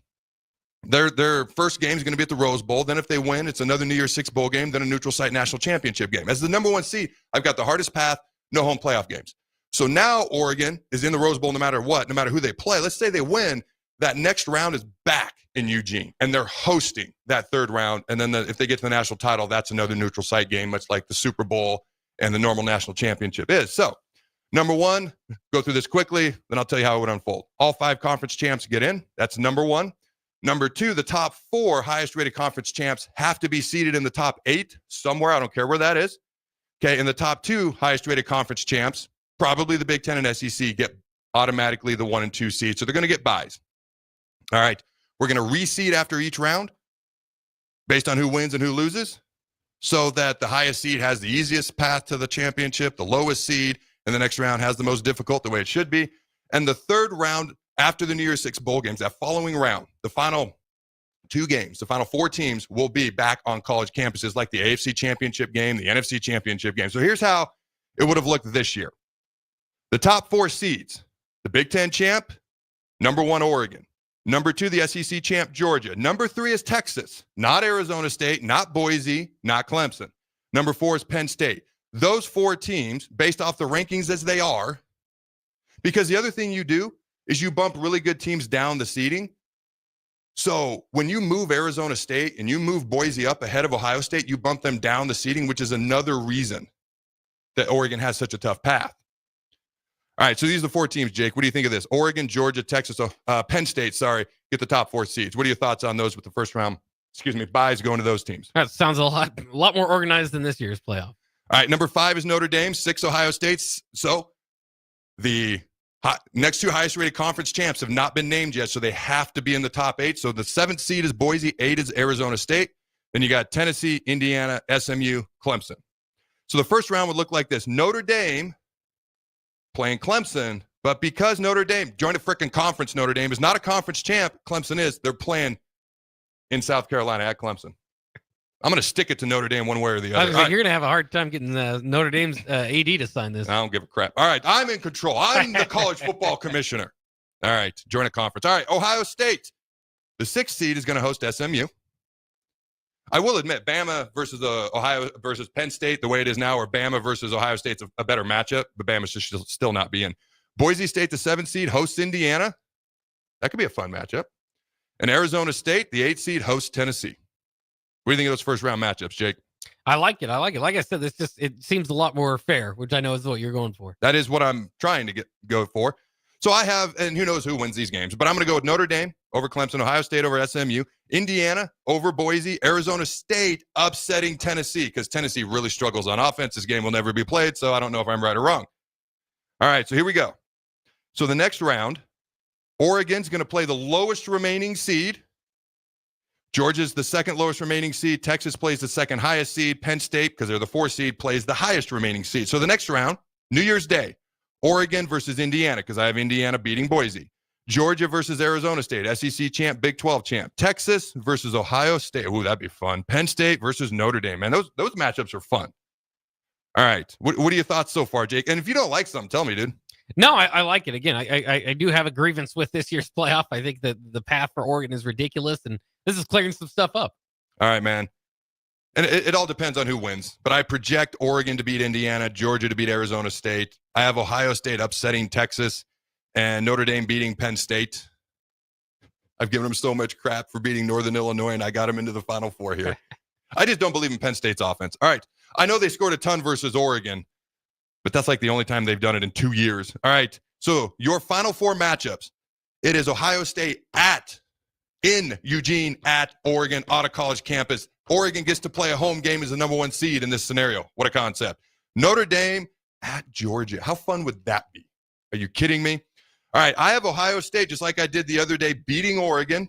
Their first game is going to be at the Rose Bowl. Then if they win, it's another New Year's 6 bowl game, then a neutral site national championship game. As the number 1 seed, I've got the hardest path, no home playoff games. So now Oregon is in the Rose Bowl no matter what, no matter who they play. Let's say they win, that next round is back in Eugene, and they're hosting that third round. And then if they get to the national title, that's another neutral site game, much like the Super Bowl and the normal national championship is. So Number one, go through this quickly, then I'll tell you how it would unfold. All 5 conference champs get in. That's number one. Number two, the top 4 highest rated conference champs have to be seated in the top 8 somewhere. I don't care where that is. Okay, and the top 2 highest rated conference champs, probably the Big Ten and SEC, get automatically the 1 and 2 seeds. So they're going to get buys. All right, we're going to reseed after each round based on who wins and who loses, so that the highest seed has the easiest path to the championship, the lowest seed and the next round has the most difficult, the way it should be. And the third round after the New Year's 6 bowl games, that following round, the final 2 games, the final 4 teams will be back on college campuses, like the AFC championship game, the NFC championship game. So here's how it would have looked this year. The top 4 seeds, the Big Ten champ, number 1, Oregon. Number 2, the SEC champ, Georgia. Number 3 is Texas, not Arizona State, not Boise, not Clemson. Number 4 is Penn State. Those 4 teams, based off the rankings as they are, because the other thing you do is you bump really good teams down the seeding. So when you move Arizona State and you move Boise up ahead of Ohio State, you bump them down the seeding, which is another reason that Oregon has such a tough path. All right, so these are the 4 teams, Jake. What do you think of this? Oregon, Georgia, Texas, Penn State, get the top 4 seeds. What are your thoughts on those with the first round, buys going to those teams? That sounds a lot more organized than this year's playoff. All right, number 5 is Notre Dame, 6 Ohio States. So the next 2 highest rated conference champs have not been named yet, so they have to be in the top 8. So the 7th seed is Boise, 8 is Arizona State. Then you got Tennessee, Indiana, SMU, Clemson. So the first round would look like this. Notre Dame playing Clemson, but because Notre Dame joined a freaking conference, Notre Dame is not a conference champ, Clemson is, they're playing in South Carolina at Clemson. I'm going to stick it to Notre Dame one way or the other. You're going to have a hard time getting Notre Dame's AD to sign this. I don't give a crap. All right, I'm in control. I'm the college football commissioner. All right, join a conference. All right, Ohio State. The 6th seed is going to host SMU. I will admit, Bama versus Ohio versus Penn State, the way it is now, or Bama versus Ohio State's a better matchup, but Bama should still not be in. Boise State, the 7th seed, hosts Indiana. That could be a fun matchup. And Arizona State, the 8th seed, hosts Tennessee. What do you think of those first round matchups, Jake? I like it. Like I said, it seems a lot more fair, which I know is what you're going for. That is what I'm trying to go for. So I have, and who knows who wins these games, but I'm going to go with Notre Dame over Clemson, Ohio State over SMU, Indiana over Boise, Arizona State upsetting Tennessee, because Tennessee really struggles on offense. This game will never be played, so I don't know if I'm right or wrong. All right, so here we go. So the next round, Oregon's going to play the lowest remaining seed. Georgia's the 2nd lowest remaining seed. Texas plays the 2nd highest seed. Penn State, because they're the 4th seed, plays the highest remaining seed. So the next round, New Year's Day, Oregon versus Indiana, because I have Indiana beating Boise. Georgia versus Arizona State, SEC champ, Big 12 champ. Texas versus Ohio State. Ooh, that'd be fun. Penn State versus Notre Dame. Man, those matchups are fun. All right. What are your thoughts so far, Jake? And if you don't like something, tell me, dude. No, I like it. Again, I do have a grievance with this year's playoff. I think that the path for Oregon is ridiculous, and this is clearing some stuff up. All right, man. And it all depends on who wins. But I project Oregon to beat Indiana, Georgia to beat Arizona State. I have Ohio State upsetting Texas and Notre Dame beating Penn State. I've given them so much crap for beating Northern Illinois, and I got them into the Final Four here. I just don't believe in Penn State's offense. All right. I know they scored a ton versus Oregon, but that's like the only time they've done it in 2 years. All right. So your Final Four matchups, it is Ohio State in Eugene at Oregon on a college campus. Oregon gets to play a home game as the number 1 seed in this scenario. What a concept. Notre Dame at Georgia. How fun would that be? Are you kidding me? All right. I have Ohio State, just like I did the other day, beating Oregon.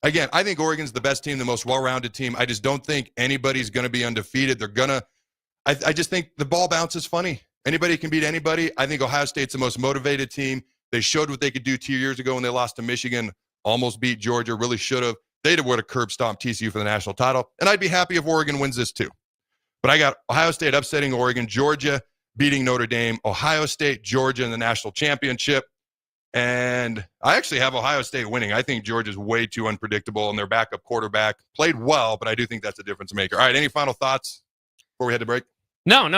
Again, I think Oregon's the best team, the most well-rounded team. I just don't think anybody's going to be undefeated. They're going to – I just think the ball bounce is funny. Anybody can beat anybody. I think Ohio State's the most motivated team. They showed what they could do 2 years ago when they lost to Michigan, almost beat Georgia, really should have. They would have curb stomped TCU for the national title. And I'd be happy if Oregon wins this too. But I got Ohio State upsetting Oregon, Georgia beating Notre Dame, Ohio State, Georgia in the national championship. And I actually have Ohio State winning. I think Georgia's way too unpredictable, and their backup quarterback played well, but I do think that's a difference maker. All right, any final thoughts before we head to break? No.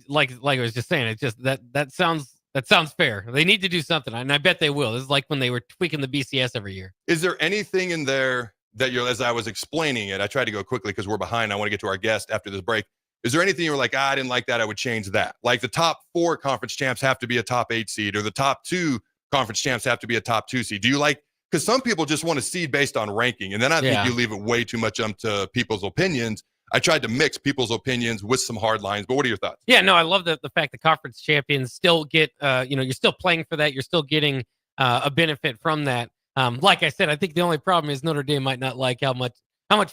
Like I was just saying, it's just that sounds fair. They need to do something, and I bet they will. This is like when they were tweaking the BCS every year. Is there anything in there that as I was explaining it, I tried to go quickly because we're behind. I want to get to our guest after this break. Is there anything you're like, I didn't like that, I would change that? Like the top 4 conference champs have to be a top 8 seed, or the top 2 conference champs have to be a top 2 seed. Do you like, because some people just want to seed based on ranking, and then I think you leave it way too much up to people's opinions. I tried to mix people's opinions with some hard lines, but what are your thoughts? Yeah, no, I love the fact that conference champions still get, you're still playing for that. You're still getting a benefit from that. Like I said, I think the only problem is Notre Dame might not like how much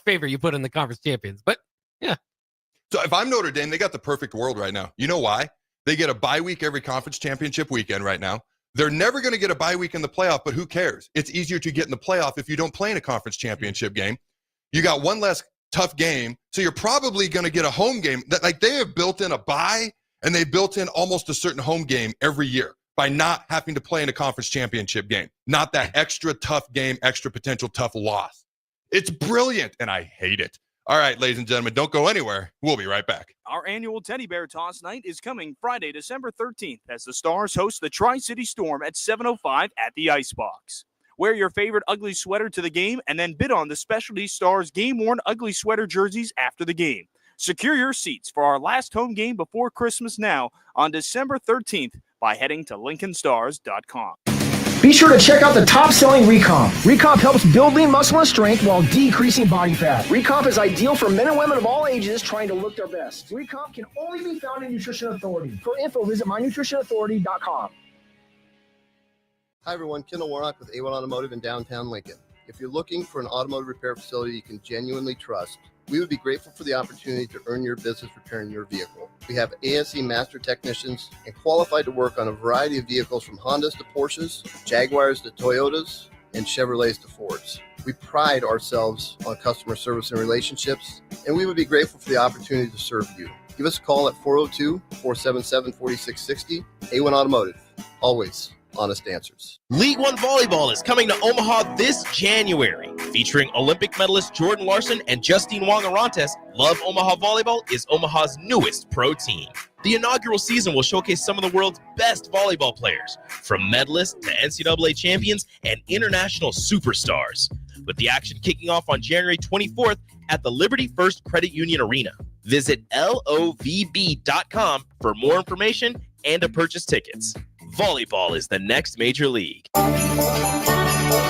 favor you put in the conference champions. But yeah. So if I'm Notre Dame, they got the perfect world right now. You know why? They get a bye week every conference championship weekend right now. They're never going to get a bye week in the playoff, but who cares? It's easier to get in the playoff if you don't play in a conference championship game. You got one less tough game, so you're probably going to get a home game. That, like, they have built in a bye, and they built in almost a certain home game every year by not having to play in a conference championship game. Not that extra tough game, extra potential tough loss. It's brilliant, and I hate it. All right, ladies and gentlemen, don't go anywhere. We'll be right back. Our annual Teddy Bear Toss Night is coming Friday, December 13th, as the Stars host the Tri-City Storm at 7:05 at the Icebox. Wear your favorite ugly sweater to the game and then bid on the Specialty Stars game-worn ugly sweater jerseys after the game. Secure your seats for our last home game before Christmas now on December 13th by heading to LincolnStars.com. Be sure to check out the top-selling Recomp. Recomp helps build lean muscle and strength while decreasing body fat. Recomp is ideal for men and women of all ages trying to look their best. Recomp can only be found in Nutrition Authority. For info, visit mynutritionauthority.com. Hi, everyone. Kendall Warnock with A1 Automotive in downtown Lincoln. If you're looking for an automotive repair facility you can genuinely trust, we would be grateful for the opportunity to earn your business repairing your vehicle. We have ASE master technicians and qualified to work on a variety of vehicles from Hondas to Porsches, Jaguars to Toyotas, and Chevrolets to Fords. We pride ourselves on customer service and relationships, and we would be grateful for the opportunity to serve you. Give us a call at 402-477-4660. A1 Automotive. Always honest answers. League One Volleyball is coming to Omaha this January. Featuring Olympic medalist Jordan Larson and Justine Wong-Arantes, Love Omaha Volleyball is Omaha's newest pro team. The inaugural season will showcase some of the world's best volleyball players, from medalists to NCAA champions and international superstars, with the action kicking off on January 24th at the Liberty First Credit Union Arena. Visit lovb.com for more information and to purchase tickets. Volleyball is the next major league.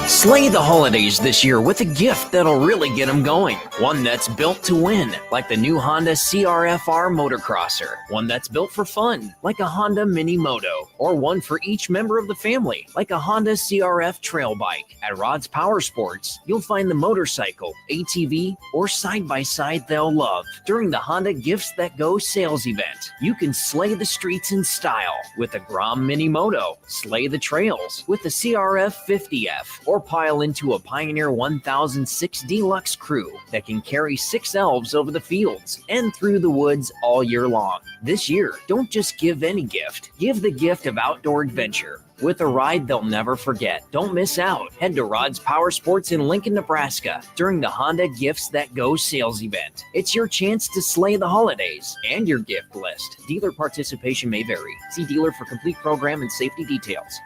Slay the holidays this year with a gift that'll really get them going. One that's built to win, like the new Honda CRF-R motocrosser. One that's built for fun, like a Honda Mini Moto. Or one for each member of the family, like a Honda CRF trail bike. At Rod's Power Sports, you'll find the motorcycle, ATV, or side-by-side they'll love. During the Honda Gifts That Go sales event, you can slay the streets in style with a Grom Mini Moto, slay the trails with the CRF 50F, or pile into a Pioneer 1006 Deluxe Crew that can carry 6 elves over the fields and through the woods all year long. This year, don't just give any gift. Give the gift of outdoor adventure with a ride they'll never forget. Don't miss out. Head to Rod's Power Sports in Lincoln, Nebraska during the Honda Gifts That Go sales event. It's your chance to slay the holidays and your gift list. Dealer participation may vary. See dealer for complete program and safety details.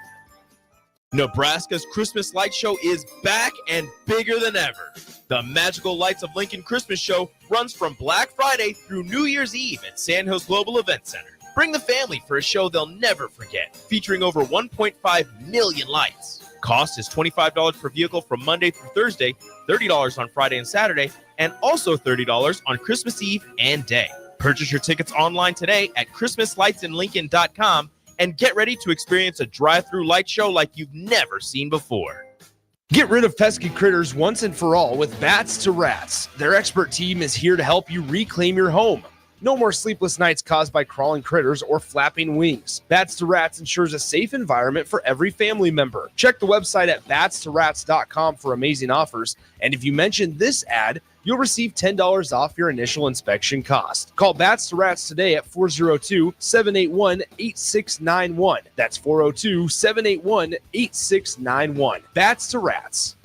Nebraska's Christmas Light Show is back and bigger than ever. The Magical Lights of Lincoln Christmas Show runs from Black Friday through New Year's Eve at Sandhills Global Event Center. Bring the family for a show they'll never forget, featuring over 1.5 million lights. Cost is $25 per vehicle from Monday through Thursday, $30 on Friday and Saturday, and also $30 on Christmas Eve and Day. Purchase your tickets online today at ChristmasLightsInLincoln.com and get ready to experience a drive-through light show like you've never seen before. Get rid of pesky critters once and for all with Bats to Rats. Their expert team is here to help you reclaim your home. No more sleepless nights caused by crawling critters or flapping wings. Bats to Rats ensures a safe environment for every family member. Check the website at batstorats.com for amazing offers. And if you mention this ad, you'll receive $10 off your initial inspection cost. Call Bats to Rats today at 402-781-8691. That's 402-781-8691. Bats to Rats.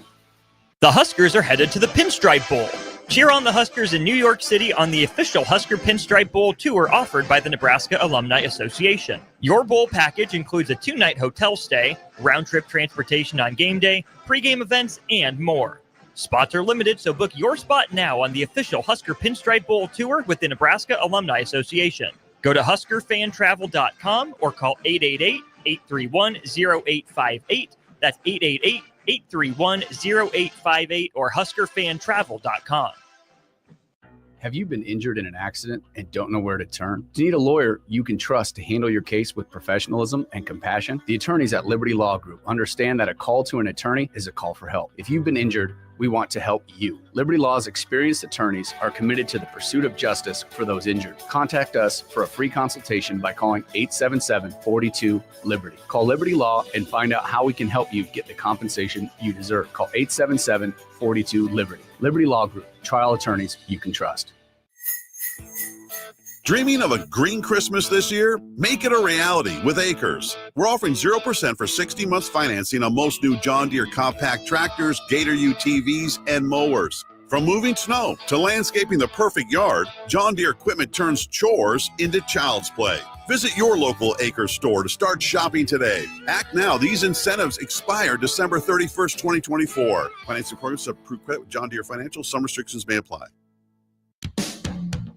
The Huskers are headed to the Pinstripe Bowl. Cheer on the Huskers in New York City on the official Husker Pinstripe Bowl tour offered by the Nebraska Alumni Association. Your bowl package includes a 2-night hotel stay, round-trip transportation on game day, pregame events, and more. Spots are limited, so book your spot now on the official Husker Pinstripe Bowl Tour with the Nebraska Alumni Association. Go to HuskerFanTravel.com or call 888-831-0858. That's 888-831-0858 or HuskerFanTravel.com. Have you been injured in an accident and don't know where to turn? Do you need a lawyer you can trust to handle your case with professionalism and compassion? The attorneys at Liberty Law Group understand that a call to an attorney is a call for help. If you've been injured, we want to help you. Liberty Law's experienced attorneys are committed to the pursuit of justice for those injured. Contact us for a free consultation by calling 877-42-LIBERTY. Call Liberty Law and find out how we can help you get the compensation you deserve. Call 877-42-LIBERTY. Liberty Law Group, trial attorneys you can trust. Dreaming of a green Christmas this year? Make it a reality with Acres. We're offering 0% for 60 months financing on most new John Deere compact tractors, Gator UTVs, and mowers. From moving snow to landscaping the perfect yard, John Deere equipment turns chores into child's play. Visit your local Acres store to start shopping today. Act now. These incentives expire December 31st, 2024. Financing requirements of approved credit with John Deere Financial. Some restrictions may apply.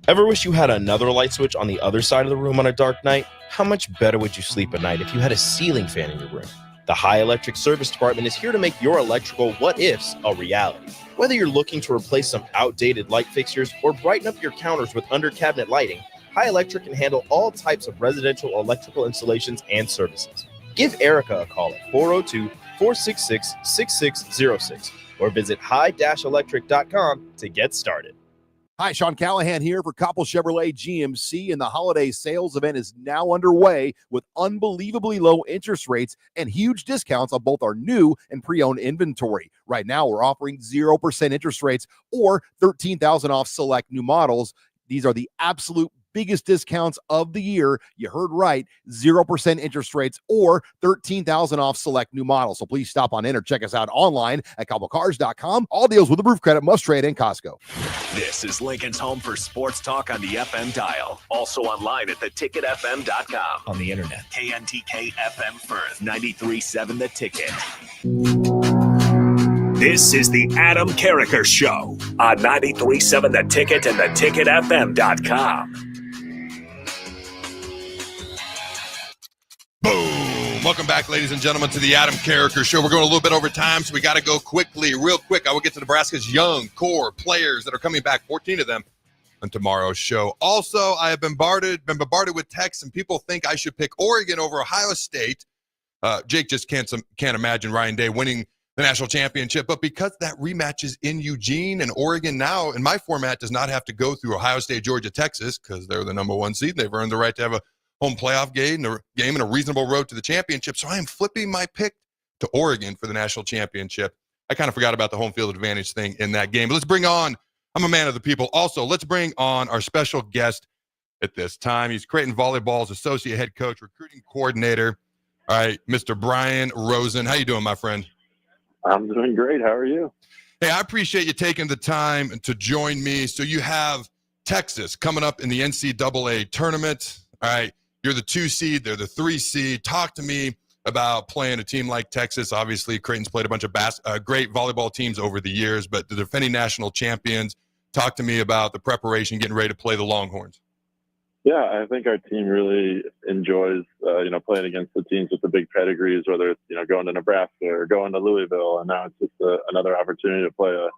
Ever wish you had another light switch on the other side of the room on a dark night? How much better would you sleep at night if you had a ceiling fan in your room? The High Electric Service Department is here to make your electrical what-ifs a reality. Whether you're looking to replace some outdated light fixtures or brighten up your counters with under-cabinet lighting, High Electric can handle all types of residential electrical installations and services. Give Erica a call at 402-466-6606 or visit high-electric.com to get started. Hi, Sean Callahan here for Koppel Chevrolet GMC, and the holiday sales event is now underway with unbelievably low interest rates and huge discounts on both our new and pre-owned inventory. Right now, we're offering 0% interest rates or $13,000 off select new models. These are the absolute biggest discounts of the year. You heard right, 0% interest rates or $13,000 off select new models. So please stop on in or check us out online at KoppelCars.com. All deals with approved credit, must trade, and Costco. This is Lincoln's home for sports talk on the FM dial. Also online at theticketfm.com. On the internet. KNTK FM Firth, 93.7 The Ticket. This is the Adam Carriker Show on 93.7 The Ticket and theticketfm.com. Boom. Welcome back, ladies and gentlemen, to the Adam Carriker Show. We're going a little bit over time, so we got to go real quick. I will get to Nebraska's young core players that are coming back, 14 of them, on tomorrow's show. Also, I have been bombarded with texts, and people think I should pick Oregon over Ohio State. Jake just can't imagine Ryan Day winning the national championship, but because that rematch is in Eugene and Oregon now, in my format, does not have to go through Ohio State, Georgia, Texas, because they're the number one seed. They've earned the right to have a home playoff game and a reasonable road to the championship. So I am flipping my pick to Oregon for the national championship. I kind of forgot about the home field advantage thing in that game. But let's bring on, I'm a man of the people. Also, let's bring on our special guest at this time. He's Creighton Volleyball's associate head coach, recruiting coordinator. All right, Mr. Brian Rosen. How you doing, my friend? I'm doing great. How are you? Hey, I appreciate you taking the time to join me. So you have Texas coming up in the NCAA tournament. All right, you're the 2 seed. They're the 3 seed. Talk to me about playing a team like Texas. Obviously, Creighton's played a bunch of great volleyball teams over the years, but the defending national champions. Talk to me about the preparation, getting ready to play the Longhorns. Yeah, I think our team really enjoys, playing against the teams with the big pedigrees, whether it's, going to Nebraska or going to Louisville. And now it's just another opportunity to play a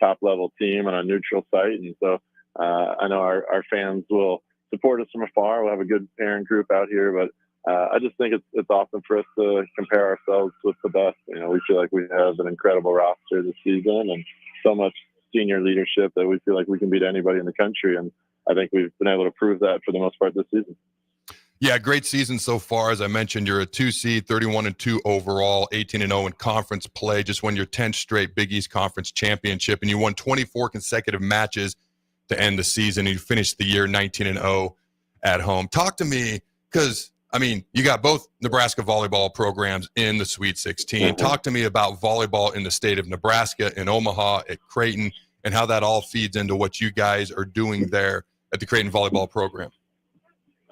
top-level team on a neutral site. And so I know our fans will support us from afar. We'll have a good parent group out here. But I just think it's awesome for us to compare ourselves with the best. We feel like we have an incredible roster this season and so much senior leadership that we feel like we can beat anybody in the country. And I think we've been able to prove that for the most part this season. Yeah, great season so far. As I mentioned, you're a 2 seed, 31-2 overall, 18-0 in conference play. Just won your 10th straight Big East Conference championship, and you won 24 consecutive matches to end the season. And you finished the year 19-0 at home. Talk to me, because you got both Nebraska volleyball programs in the Sweet 16. Mm-hmm. Talk to me about volleyball in the state of Nebraska, in Omaha, at Creighton, and how that all feeds into what you guys are doing there at the Creighton volleyball program.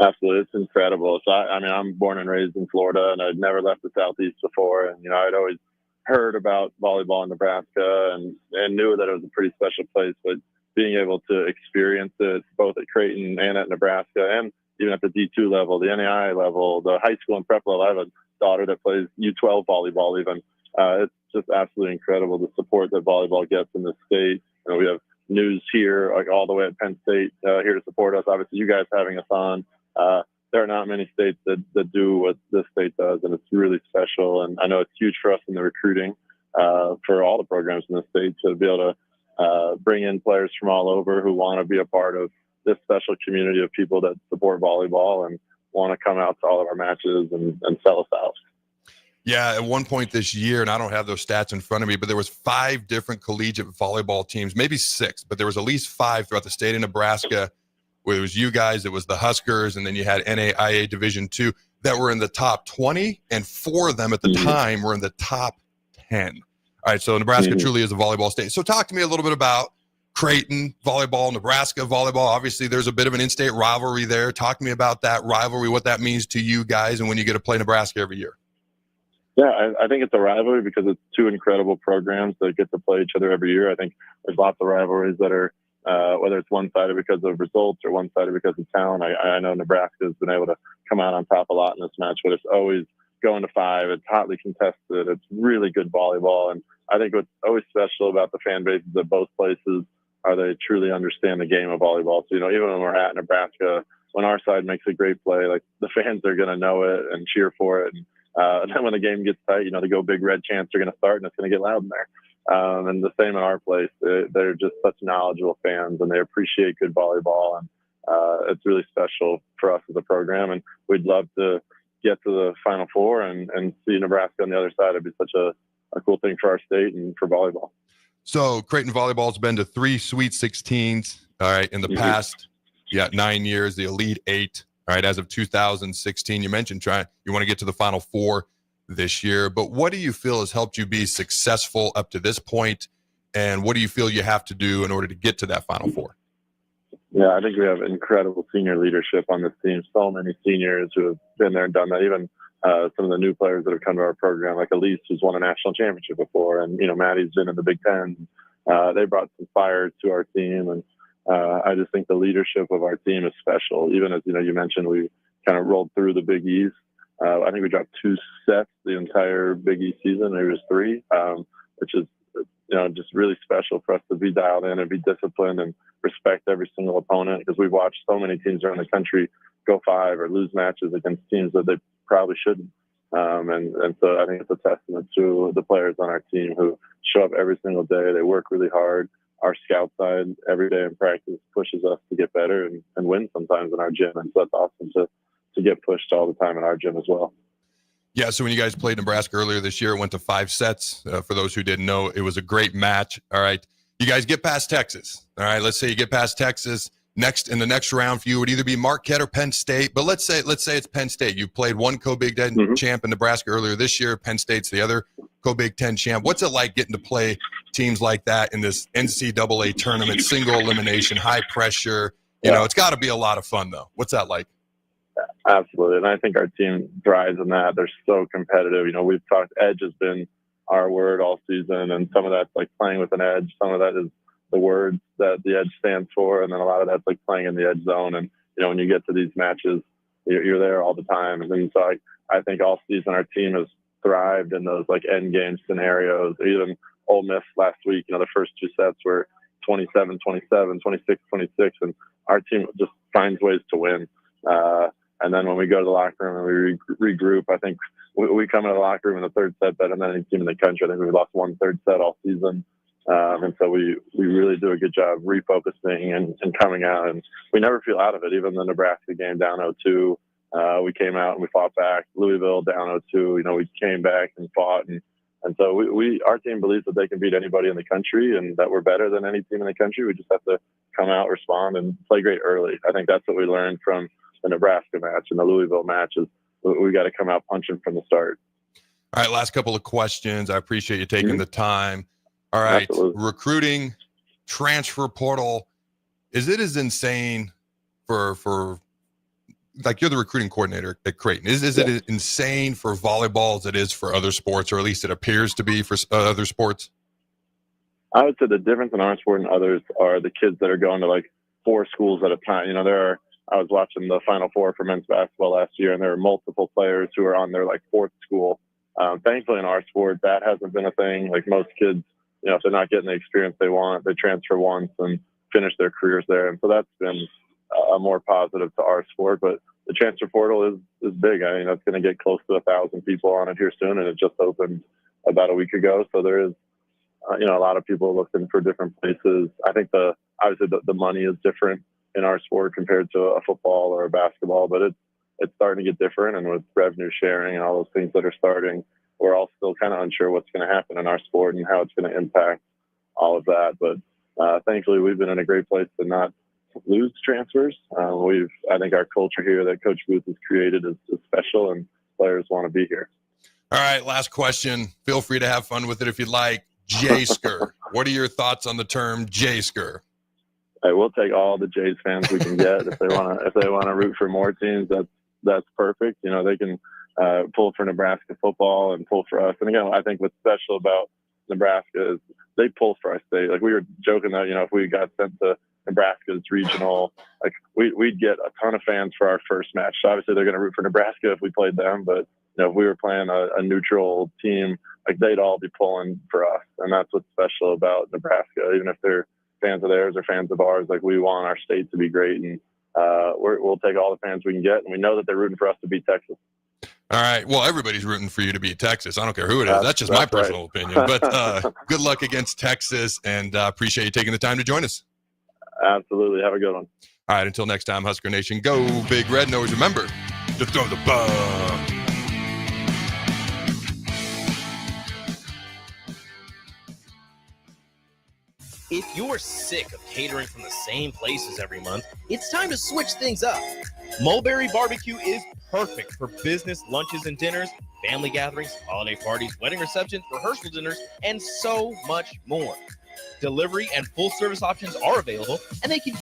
Absolutely. It's incredible. So, I'm born and raised in Florida, and I'd never left the Southeast before. And, I'd always heard about volleyball in Nebraska and knew that it was a pretty special place, but being able to experience it both at Creighton and at Nebraska, and even at the D2 level, the NAIA level, the high school and prep level. I have a daughter that plays U12 volleyball even. It's just absolutely incredible the support that volleyball gets in the state. We have news here, like all the way at Penn State, here to support us. Obviously, you guys having us on. There are not many states that do what this state does, and it's really special. And I know it's huge for us in the recruiting for all the programs in the state to be able to bring in players from all over who want to be a part of this special community of people that support volleyball and want to come out to all of our matches and sell us out. Yeah, at one point this year, and I don't have those stats in front of me, but there was 5 different collegiate volleyball teams, maybe 6, but there was at least 5 throughout the state of Nebraska. Where it was you guys, it was the Huskers, and then you had NAIA Division II that were in the top 20, and 4 of them at the time were in the top 10. All right, so Nebraska truly is a volleyball state. So talk to me a little bit about Creighton volleyball, Nebraska volleyball. Obviously, there's a bit of an in-state rivalry there. Talk to me about that rivalry, what that means to you guys, and when you get to play Nebraska every year. Yeah, I think it's a rivalry because it's 2 incredible programs that get to play each other every year. I think there's lots of rivalries that are whether it's one-sided because of results or one-sided because of talent. I know Nebraska has been able to come out on top a lot in this match, but it's always going to 5. It's hotly contested. It's really good volleyball. And I think what's always special about the fan bases of both places are they truly understand the game of volleyball. So, even when we're at Nebraska, when our side makes a great play, like the fans are going to know it and cheer for it. And then when the game gets tight, the Go Big Red chants are going to start and it's going to get loud in there. And the same in our place. They're just such knowledgeable fans, and they appreciate good volleyball. And it's really special for us as a program. And we'd love to get to the Final Four and see Nebraska on the other side. It'd be such a cool thing for our state and for volleyball. So Creighton volleyball's been to 3 Sweet 16s. All right, in the past, 9 years, the Elite 8. All right, as of 2016, you mentioned you want to get to the Final Four this year, but what do you feel has helped you be successful up to this point, and what do you feel you have to do in order to get to that Final Four? Yeah, I think we have incredible senior leadership on this team. So many seniors who have been there and done that. Even some of the new players that have come to our program, like Elise, who's won a national championship before, and Maddie's been in the Big Ten. They brought some fire to our team, and I just think the leadership of our team is special. Even as you mentioned, we kind of rolled through the Big East. I think we dropped 2 sets the entire Big East season. Maybe it was 3, which is, just really special for us to be dialed in and be disciplined and respect every single opponent, because we've watched so many teams around the country go 5 or lose matches against teams that they probably shouldn't. And so I think it's a testament to the players on our team who show up every single day. They work really hard. Our scout side every day in practice pushes us to get better and win sometimes in our gym. And so that's awesome to get pushed all the time in our gym as well. Yeah, so when you guys played Nebraska earlier this year, it went to 5 sets. For those who didn't know, it was a great match. All right, you guys get past Texas. All right, let's say you get past Texas. In the next round for you would either be Marquette or Penn State. But let's say it's Penn State. You played one Co-Big Ten champ in Nebraska earlier this year. Penn State's the other Co-Big Ten champ. What's it like getting to play teams like that in this NCAA tournament, single elimination, high pressure? It's got to be a lot of fun, though. What's that like? Absolutely. And I think our team thrives in that. They're so competitive. We've talked, edge has been our word all season, and some of that's like playing with an edge. Some of that is the words that the edge stands for, and then a lot of that's like playing in the edge zone. And when you get to these matches, you're there all the time. And so I think all season our team has thrived in those like end game scenarios. Even Ole Miss last week, the first 2 sets were 27-27, 26-26, and our team just finds ways to win. And then when we go to the locker room and we regroup, I think we come into the locker room in the 3rd set better than any team in the country. I think we've lost 1 3rd set all season. And so we really do a good job refocusing and coming out, and we never feel out of it. Even the Nebraska game down 0-2, we came out and we fought back. Louisville down 0-2, we came back and fought. And so our team believes that they can beat anybody in the country and that we're better than any team in the country. We just have to come out, respond, and play great early. I think that's what we learned from the Nebraska match and the Louisville match is we got to come out punching from the start. All right, last couple of questions. I appreciate you taking the time. All right, Absolutely. Recruiting, transfer portal, is it as insane for like you're the recruiting coordinator at Creighton. Is it insane for volleyball as it is for other sports, or at least it appears to be for other sports? I would say the difference in our sport and others are the kids that are going to like 4 schools at a time. You know, I was watching the Final Four for men's basketball last year, and there are multiple players who are on their like 4th school. Thankfully in our sport, that hasn't been a thing. Like most kids, you know, if they're not getting the experience they want, they transfer once and finish their careers there. And so that's been a more positive to our sport. But the transfer portal is big. I mean, that's going to get close to 1,000 people on it here soon, and it just opened about a week ago. So there is, you know, a lot of people looking for different places. I think obviously the money is different in our sport compared to a football or a basketball, but it's starting to get different. And with revenue sharing and all those things that are starting, we're all still kind of unsure what's going to happen in our sport and how it's going to impact all of that. But thankfully, we've been in a great place to not lose transfers. I think our culture here that Coach Booth has created is special, and players want to be here. All right, last question. Feel free to have fun with it if you'd like. J-Sker. What are your thoughts on the term J-Sker? Hey, we'll take all the Jays fans we can get. If they want to root for more teams, that's perfect. You know, they can pull for Nebraska football and pull for us. And again, I think what's special about Nebraska is they pull for our state. Like we were joking that, you know, if we got sent to Nebraska's regional, like we'd get a ton of fans for our first match. So obviously they're going to root for Nebraska if we played them, but you know, if we were playing a neutral team, like they'd all be pulling for us. And that's what's special about Nebraska. Even if they're fans of theirs or fans of ours, like we want our state to be great. And we'll take all the fans we can get. And we know that they're rooting for us to beat Texas. All right. Well, everybody's rooting for you to beat Texas. I don't care who it is. That's just my personal opinion. But good luck against Texas, and appreciate you taking the time to join us. Absolutely. Have a good one. All right. Until next time, Husker Nation, go Big Red. And always remember to throw the ball. If you're sick of catering from the same places every month, it's time to switch things up. Mulberry Barbecue is perfect for business lunches and dinners, family gatherings, holiday parties, wedding receptions, rehearsal dinners, and so much more. Delivery and full service options are available, and they can